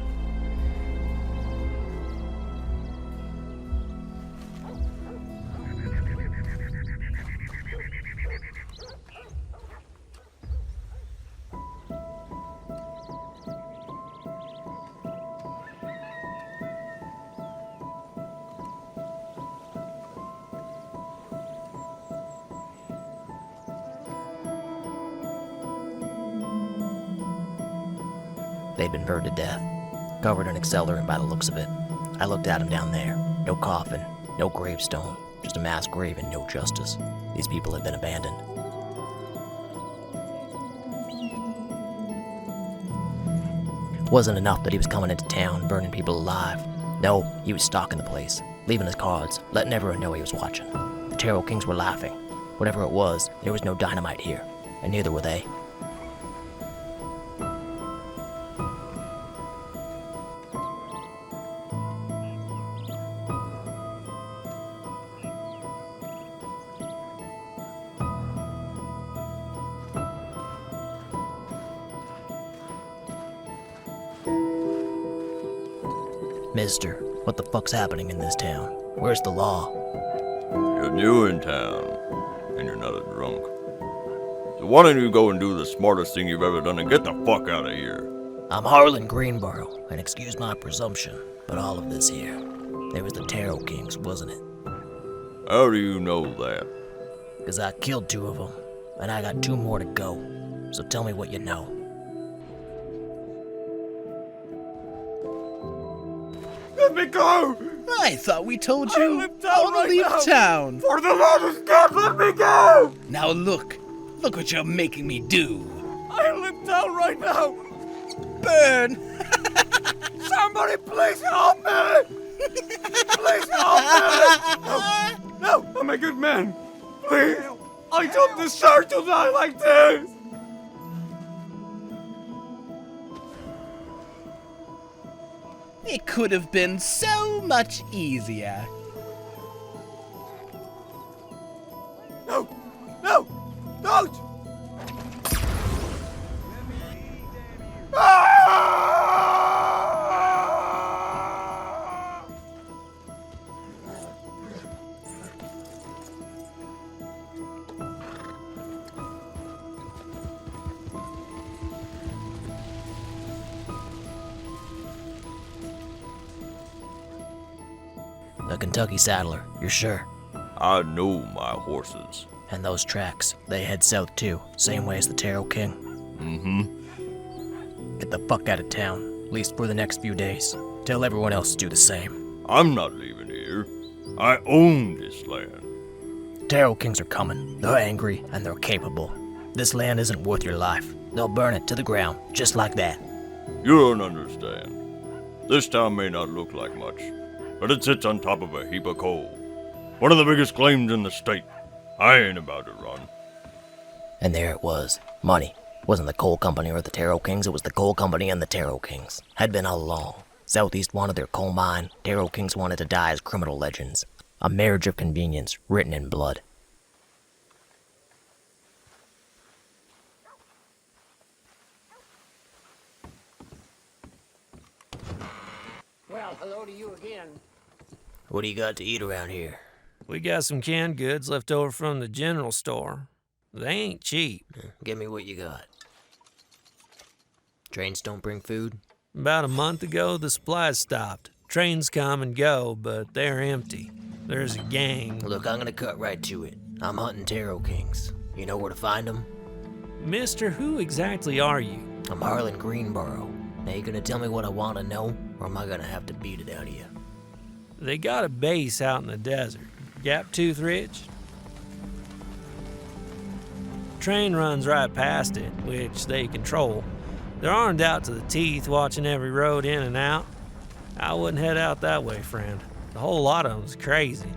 They'd been burned to death, covered in accelerant by the looks of it. I looked at him down there. No coffin, no gravestone, just a mass grave and no justice. These people had been abandoned. Wasn't enough that he was coming into town, burning people alive. No, he was stalking the place, leaving his cards, letting everyone know he was watching. Tarot Kings were laughing. Whatever it was, there was no dynamite here, and neither were they. Mister, what the fuck's happening in this town? Where's the law? You're new in town, and you're not a drunk. So why don't you go and do the smartest thing you've ever done and get the fuck out of here? I'm Harlan Greenborough, and excuse my presumption, but all of this here, there was the Tarot Kings, wasn't it? How do you know that? Because I killed 2 of them, and I got 2 more to go. So tell me what you know. Let me go! I thought we told you all to leave town. For the love of God, let me go! Now look what you're making me do. I live down right now! Burn! Somebody please help me! Please help me! No, I'm a good man. Please, I don't deserve to die like this! It could have been so much easier. No! No! Don't! A Kentucky saddler, you're sure? I know my horses. And those tracks, they head south too, same way as the Tarot King? Mm-hmm. Get the fuck out of town, at least for the next few days. Tell everyone else to do the same. I'm not leaving here. I own this land. Tarot Kings are coming. They're angry and they're capable. This land isn't worth your life. They'll burn it to the ground, just like that. You don't understand. This town may not look like much, but it sits on top of a heap of coal. One of the biggest claims in the state. I ain't about to run. And there it was. Money. Wasn't the coal company or the Tarot Kings, it was the coal company and the Tarot Kings. Had been all along. Southeast wanted their coal mine, Tarot Kings wanted to die as criminal legends. A marriage of convenience, written in blood. Well, hello to you again. What do you got to eat around here? We got some canned goods left over from the general store. They ain't cheap. Give me what you got. Trains don't bring food? About a month ago, the supplies stopped. Trains come and go, but they're empty. There's a gang. Look, I'm gonna cut right to it. I'm hunting Tarot Kings. You know where to find them? Mister, who exactly are you? I'm Harlan Greenborough. Now you gonna tell me what I want to know, or am I gonna have to beat it out of you? They got a base out in the desert. Gap Tooth Ridge? Train runs right past it, which they control. They're armed out to the teeth, watching every road in and out. I wouldn't head out that way, friend. The whole lot of them's crazy.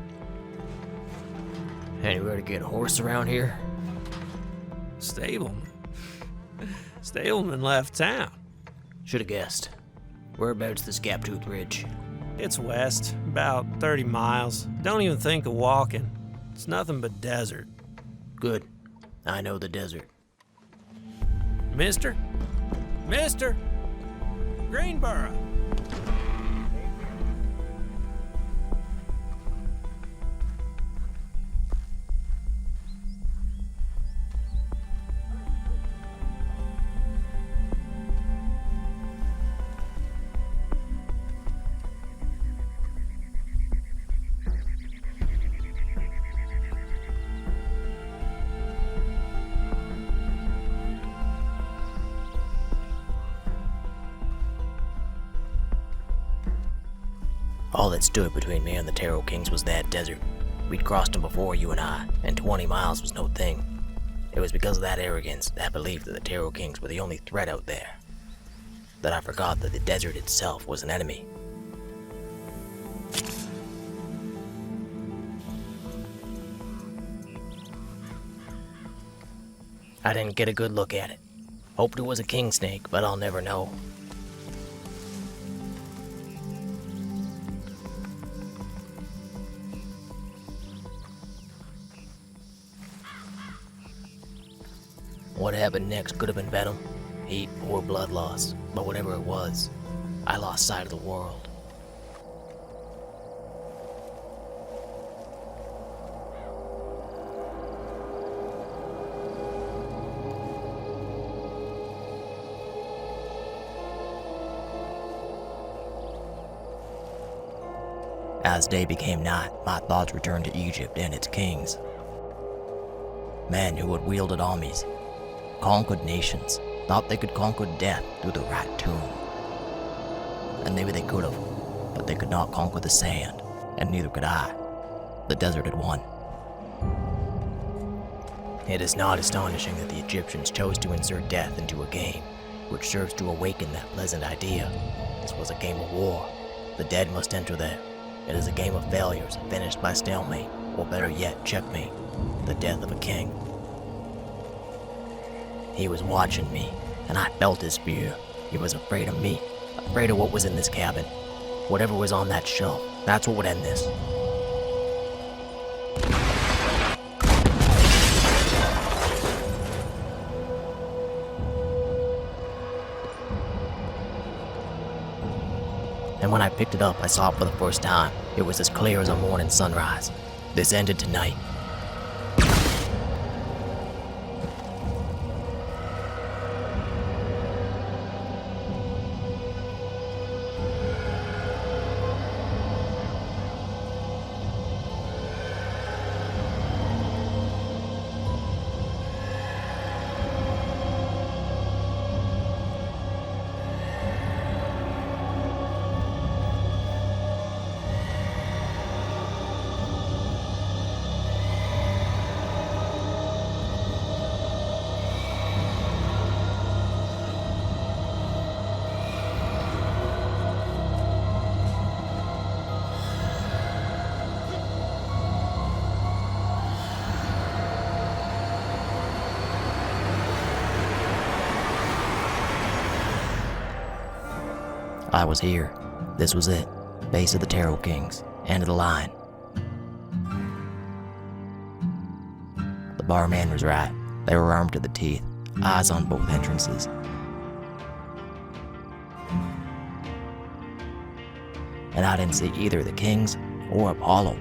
Anywhere to get a horse around here? Stableman. Stableman left town. Should've guessed. Whereabouts this Gap Tooth Ridge? It's west, about 30 miles. Don't even think of walking. It's nothing but desert. Good. I know the desert. Mister? Mister? Greenborough. All that stood between me and the Tarot Kings was that desert. We'd crossed them before, you and I, and 20 miles was no thing. It was because of that arrogance, that belief that the Tarot Kings were the only threat out there, that I forgot that the desert itself was an enemy. I didn't get a good look at it. Hoped it was a king snake, but I'll never know. What happened next could have been venom, heat, or blood loss, but whatever it was, I lost sight of the world. As day became night, my thoughts returned to Egypt and its kings. Men who had wielded armies, conquered nations, thought they could conquer death through the right tomb. And maybe they could have, but they could not conquer the sand, and neither could I. The desert had won. It is not astonishing that the Egyptians chose to insert death into a game, which serves to awaken that pleasant idea. This was a game of war. The dead must enter there. It is a game of failures, finished by stalemate, or better yet, checkmate, the death of a king. He was watching me, and I felt his fear. He was afraid of me, afraid of what was in this cabin. Whatever was on that shelf, that's what would end this. And when I picked it up, I saw it for the first time. It was as clear as a morning sunrise. This ended tonight. I was here. This was it. Base of the Tarot Kings. End of the line. The barman was right. They were armed to the teeth. Eyes on both entrances. And I didn't see either the Kings or Apollo.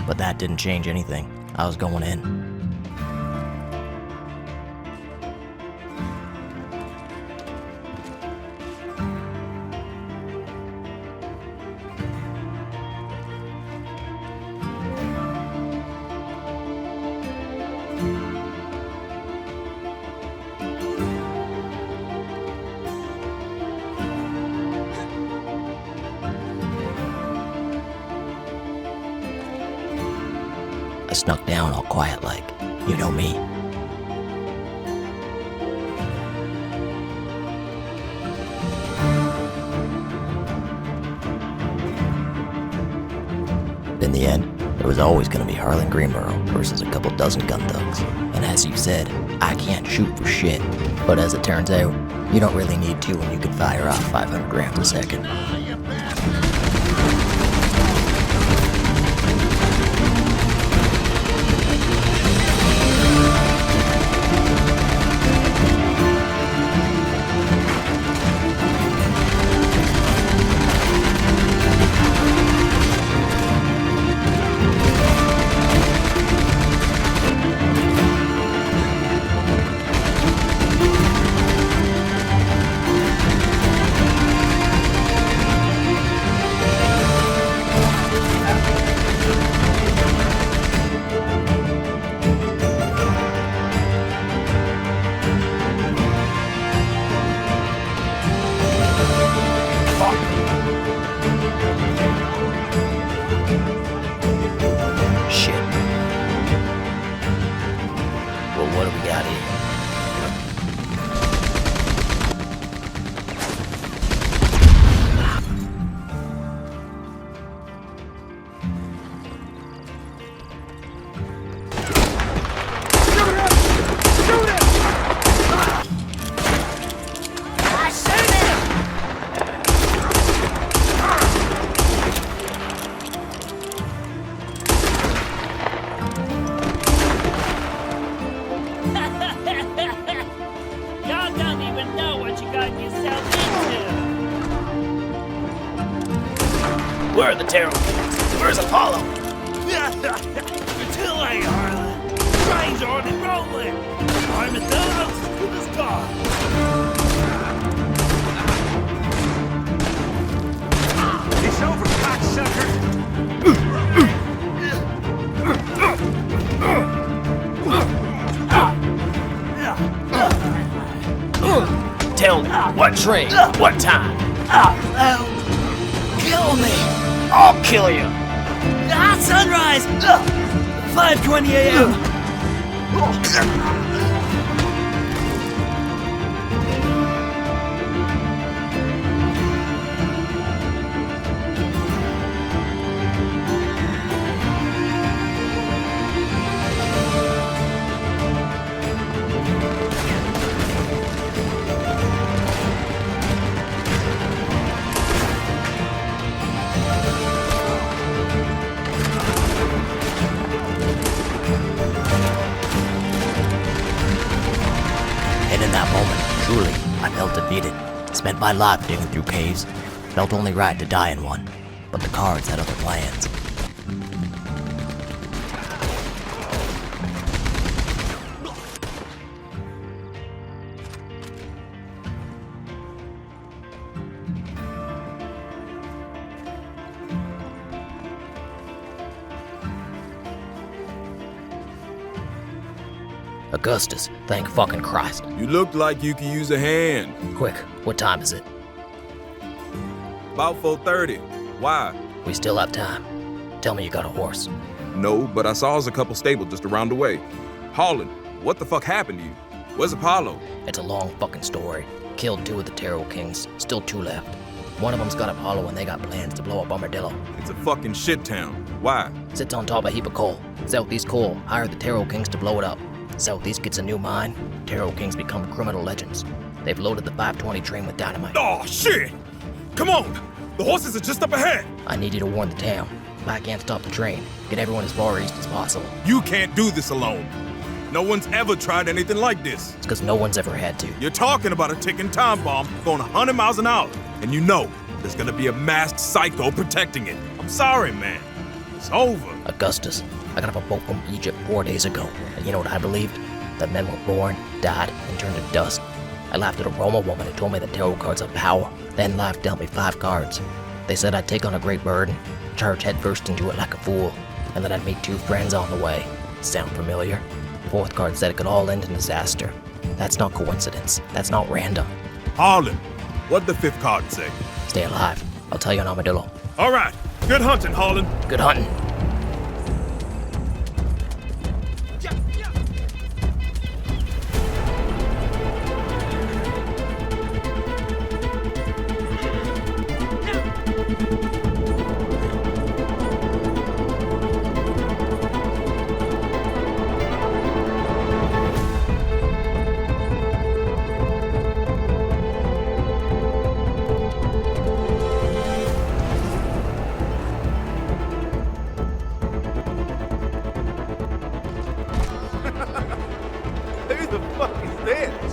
But that didn't change anything. I was going in. I snuck down all quiet like, you know me. In the end, it was always going to be Harlan Greenborough versus a couple dozen gun thugs. And as you said, I can't shoot for shit. But as it turns out, you don't really need to when you can fire off 500 rounds a second. Where are the Terror Kings? Where's Apollo? Too late, Harlan. Train's already rolling. Armadillos to the sky. It's over, cocksucker. Tell me, what train? What time? Kill me. I'll kill you. Sunrise. 5:20 a.m. And in that moment, truly, I felt defeated. Spent my life digging through caves. Felt only right to die in one. But the cards had other plans. Augustus, thank fucking Christ. You looked like you could use a hand. Quick, what time is it? About 4:30. Why? We still have time. Tell me you got a horse. No, but I saw us a couple stables just around the way. Harlan, what the fuck happened to you? Where's Apollo? It's a long fucking story. Killed 2 of the Terror Kings. Still 2 left. One of them's got Apollo and they got plans to blow up Armadillo. It's a fucking shit town. Why? Sits on top of a heap of coal. Southeast Coal hired the Terror Kings to blow it up. Southeast gets a new mine. Terror Kings become criminal legends. They've loaded the 520 train with dynamite. Oh, shit! Come on! The horses are just up ahead! I need you to warn the town. I can't stop the train. Get everyone as far east as possible. You can't do this alone. No one's ever tried anything like this. It's because no one's ever had to. You're talking about a ticking time bomb going 100 miles an hour. And you know there's gonna be a masked psycho protecting it. I'm sorry, man. It's over. Augustus, I got off a boat from Egypt 4 days ago. And you know what I believed? That men were born, died, and turned to dust. I laughed at a Roma woman who told me that tarot cards have power. Then life dealt me 5 cards. They said I'd take on a great burden, charge headfirst into it like a fool, and that I'd meet 2 friends on the way. Sound familiar? 4th card said it could all end in disaster. That's not coincidence. That's not random. Harlan, what'd the 5th card say? Stay alive. I'll tell you on Armadillo. All right. Good hunting, Harlan. Good hunting.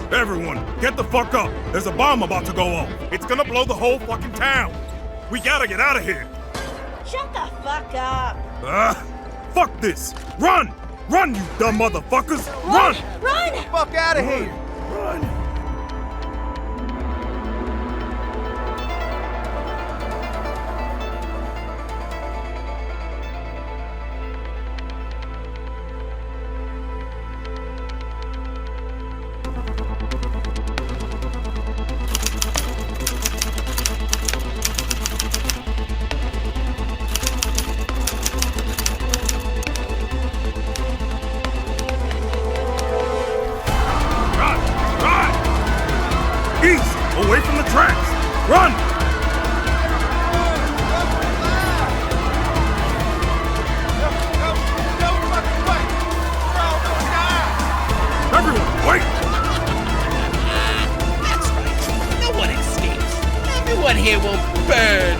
Everyone, get the fuck up. There's a bomb about to go off. It's gonna blow the whole fucking town. We gotta get out of here. Shut the fuck up. Fuck this. Run! Run, you dumb motherfuckers! Run! Run! Fuck out of here! Run! Away from the tracks! Run! Everyone, wait! That's right. No one escapes. Everyone here will burn.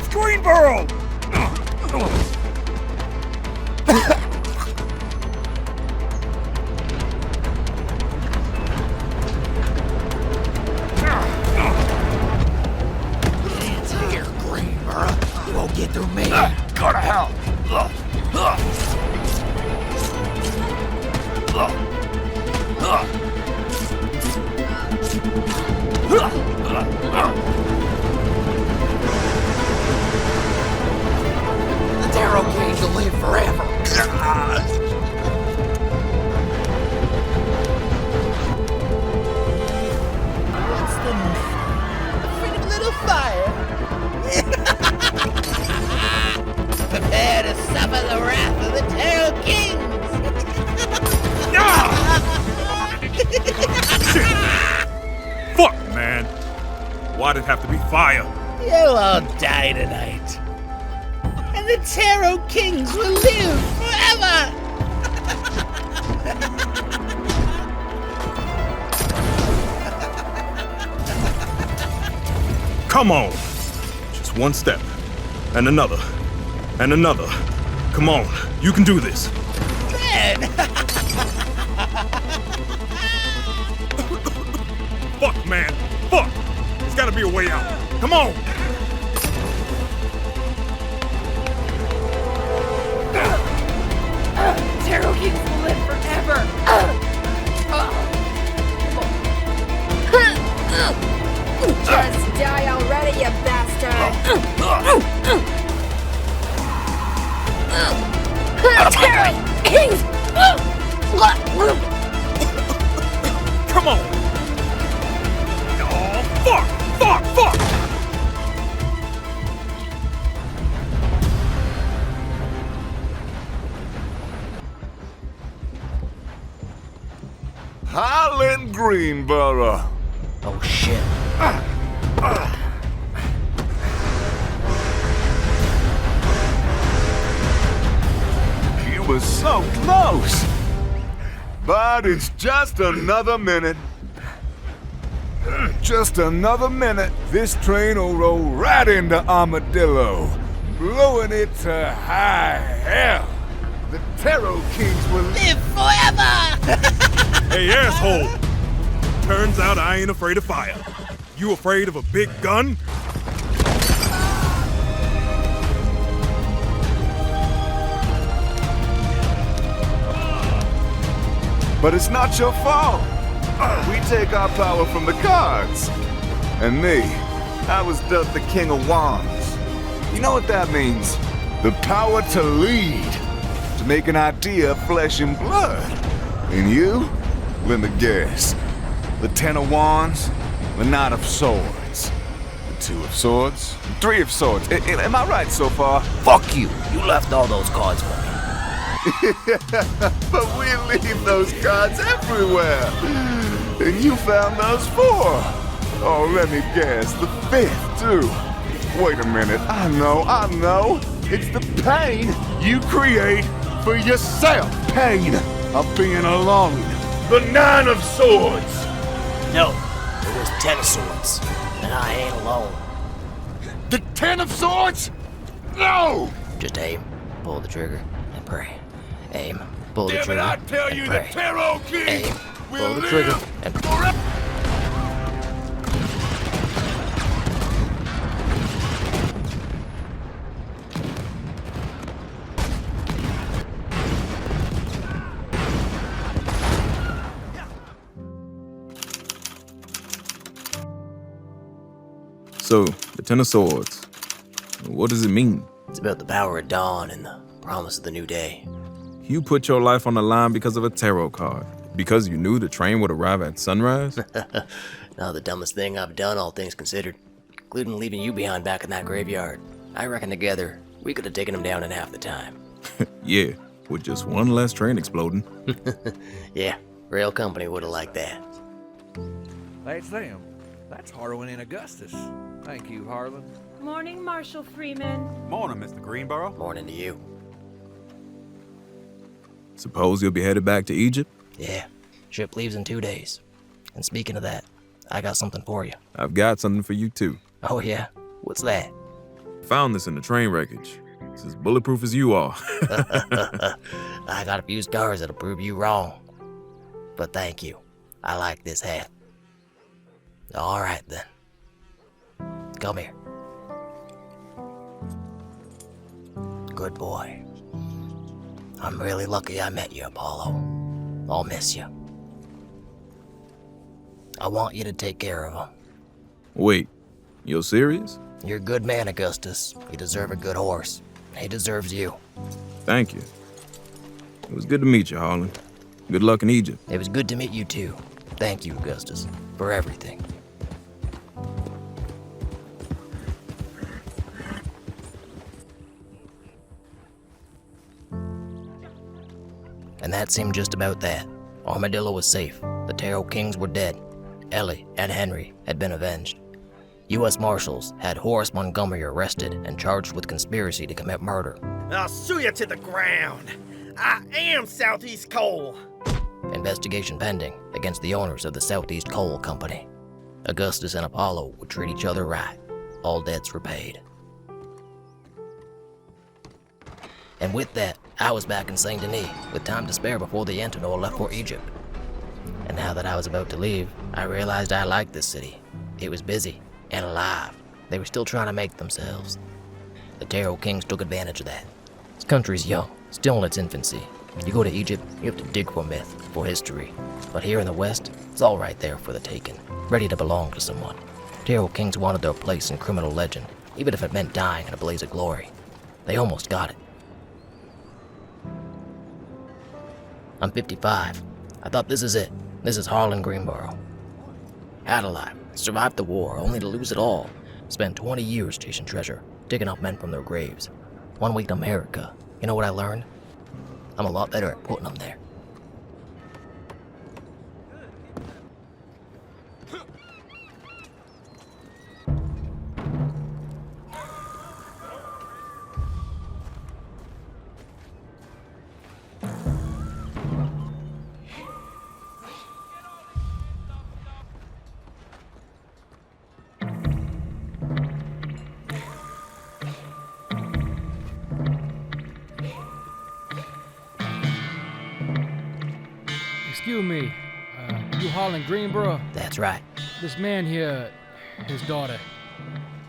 It's Greenborough! It's here, Greenborough. You won't get through me. Go to hell! The Tarot Kings will live forever. What's the matter? Afraid of a little fire? Prepare to suffer the wrath of the Tarot Kings. Fuck, man. Why'd it have to be fire? You'll all die tonight. And the Tarot Kings will live forever! Come on. Just one step. And another. And another. Come on. You can do this. Man! Fuck, man. Fuck. There's gotta be a way out. Come on. Tarot Kings will live forever. Just die already, you bastard! Tarot Kings! Come on. Oh, fuck. Fuck. Fuck. Harlan Greenborough. Oh, shit. You were so close. But it's just another minute. Just another minute. This train will roll right into Armadillo, blowing it to high hell. The Tarot Kings will live forever! Hey, asshole! Turns out I ain't afraid of fire. You afraid of a big gun? But it's not your fault. We take our power from the cards. And me, I was dubbed the King of Wands. You know what that means? The power to lead, to make an idea flesh and blood. And you? Let me guess. The Ten of Wands, the Knight of Swords, the Two of Swords, the Three of Swords. Am I right so far? Fuck you. You left all those cards for me. But we leave those cards everywhere. And you found those 4. Oh, let me guess, the 5th, too. Wait a minute, I know. It's the pain you create for yourself. Pain of being alone. The 9 of Swords. No, it was 10 of Swords. And I ain't alone. The 10 of Swords? No! Just aim, pull the trigger, and pray. Aim, pull the trigger, I tell you, and pray. the Tarot King Aim, will pull the live trigger, and forever. So, the Ten of Swords. What does it mean? It's about the power of dawn and the promise of the new day. You put your life on the line because of a tarot card. Because you knew the train would arrive at sunrise? Not the dumbest thing I've done, all things considered. Including leaving you behind back in that graveyard. I reckon together, we could have taken him down in half the time. Yeah, with just one less train exploding. Yeah, rail company would have liked that. That's them. That's Harlan and Augustus. Thank you, Harlan. Morning, Marshal Freeman. Morning, Mr. Greenborough. Morning to you. Suppose you'll be headed back to Egypt? Yeah, ship leaves in 2 days. And speaking of that, I got something for you. I've got something for you too. Oh yeah? What's that? found this in the train wreckage. It's as bulletproof as you are. I got a few scars that'll prove you wrong. But thank you. I like this hat. All right, then. Come here. Good boy. I'm really lucky I met you, Apollo. I'll miss you. I want you to take care of him. Wait, you're serious? You're a good man, Augustus. You deserve a good horse. He deserves you. Thank you. It was good to meet you, Harlan. Good luck in Egypt. It was good to meet you, too. Thank you, Augustus, for everything. And that seemed just about that. Armadillo was safe. The Tarot Kings were dead. Ellie and Henry had been avenged. U.S. Marshals had Horace Montgomery arrested and charged with conspiracy to commit murder. I'll sue you to the ground. I am Southeast Coal. Investigation pending against the owners of the Southeast Coal Company. Augustus and Apollo would treat each other right. All debts repaid. And with that, I was back in Saint Denis, with time to spare before the Antenor left for Egypt. And now that I was about to leave, I realized I liked this city. It was busy and alive. They were still trying to make themselves. The Tarot Kings took advantage of that. This country's young, still in its infancy. You go to Egypt, you have to dig for myth, for history. But here in the West, it's all right there for the taking, ready to belong to someone. Tarot Kings wanted their place in criminal legend, even if it meant dying in a blaze of glory. They almost got it. I'm 55. I thought this is it. This is Harlan Greenborough. Had a life, survived the war, only to lose it all. Spent 20 years chasing treasure, digging up men from their graves. 1 week in America. You know what I learned? I'm a lot better at putting them there. Excuse me, you Harlan Greenborough? That's right. This man here, his daughter,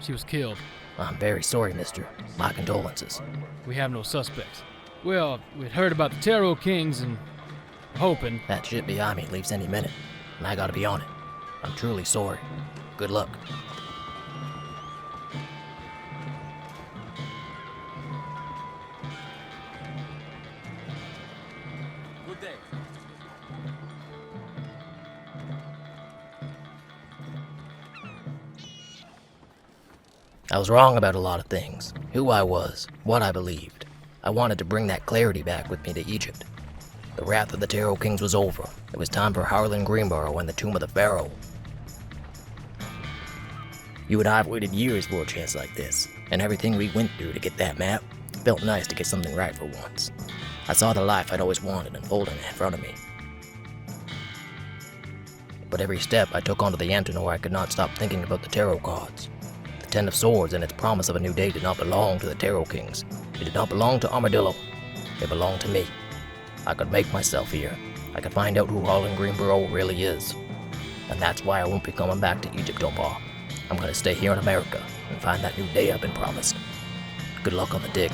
she was killed. I'm very sorry, mister. My condolences. We have no suspects. Well, we'd heard about the Tarot Kings and hoping. That shit behind me leaves any minute, and I gotta be on it. I'm truly sorry. Good luck. Good day. I was wrong about a lot of things. Who I was, what I believed. I wanted to bring that clarity back with me to Egypt. The wrath of the Tarot Kings was over. It was time for Harlan Greenborough and the Tomb of the Pharaoh. You and I have waited years for a chance like this, and everything we went through to get that map, it felt nice to get something right for once. I saw the life I'd always wanted unfolding in front of me. But every step I took onto the Antenor, I could not stop thinking about the tarot cards. The Ten of Swords and its promise of a new day did not belong to the Tarot Kings. It did not belong to Armadillo. It belonged to me. I could make myself here. I could find out who Harlan Greenborough really is. And that's why I won't be coming back to Egypt no more. I'm gonna stay here in America and find that new day I've been promised. Good luck on the dig.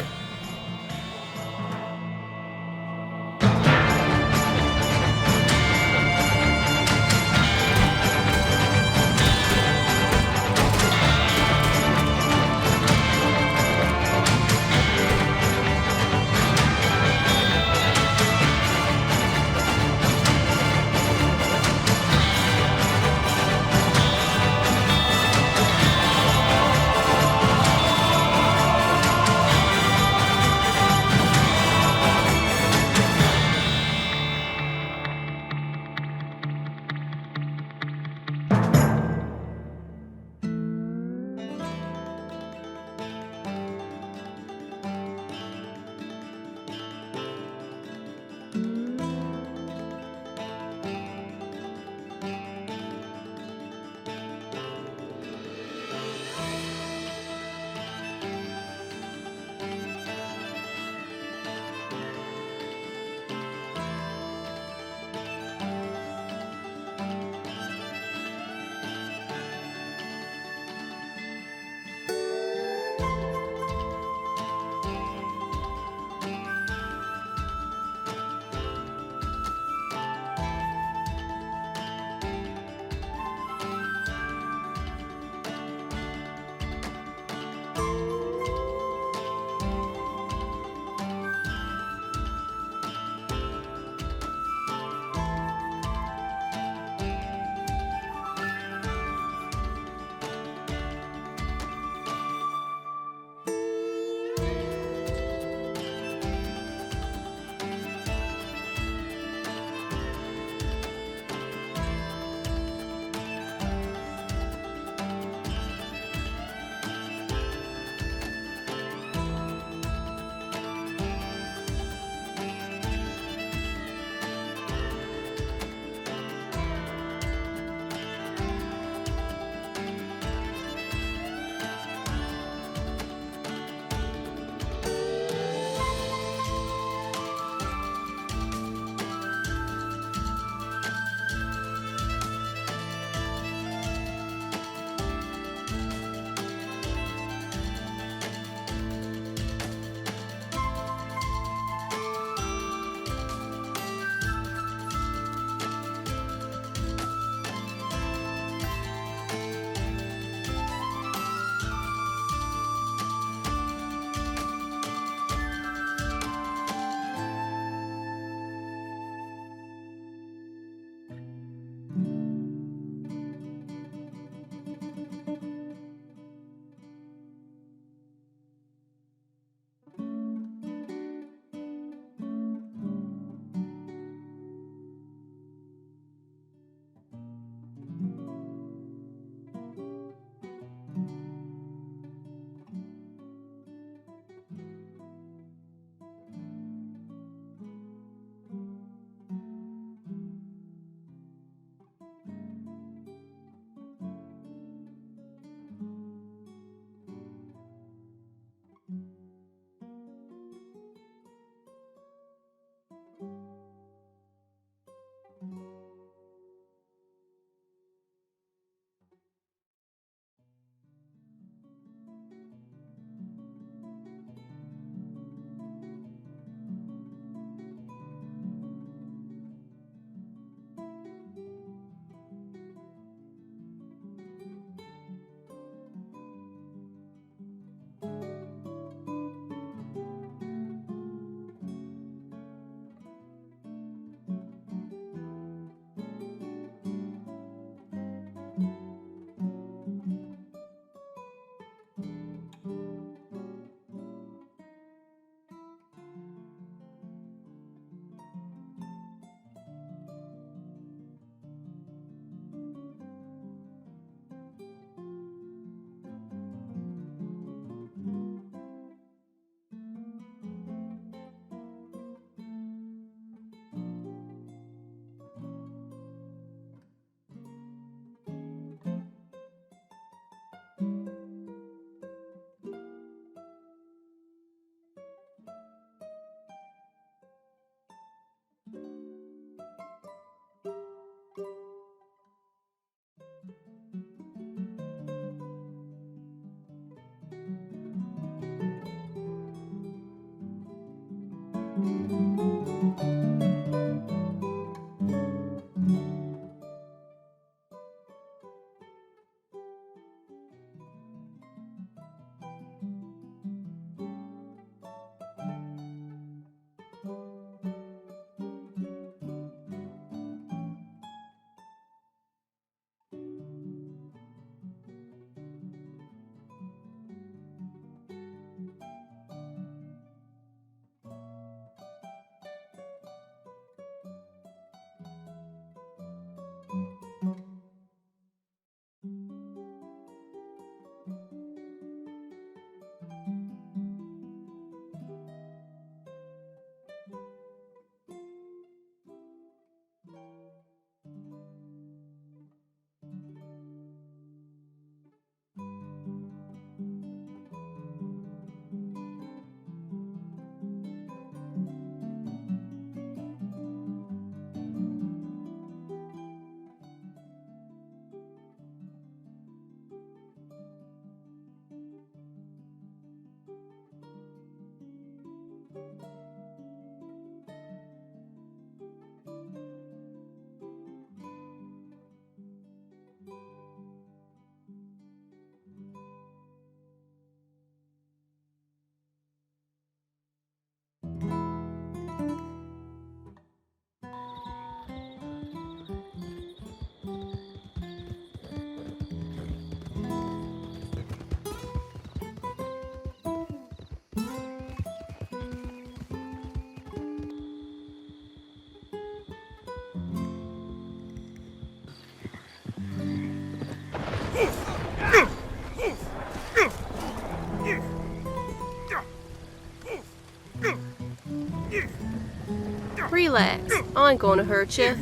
Relax. I ain't gonna hurt you.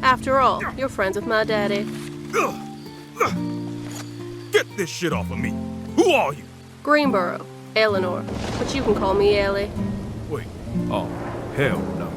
After all, you're friends with my daddy. Get this shit off of me. Who are you? Greenborough. Eleanor. But you can call me Ellie. Wait. Oh, hell no.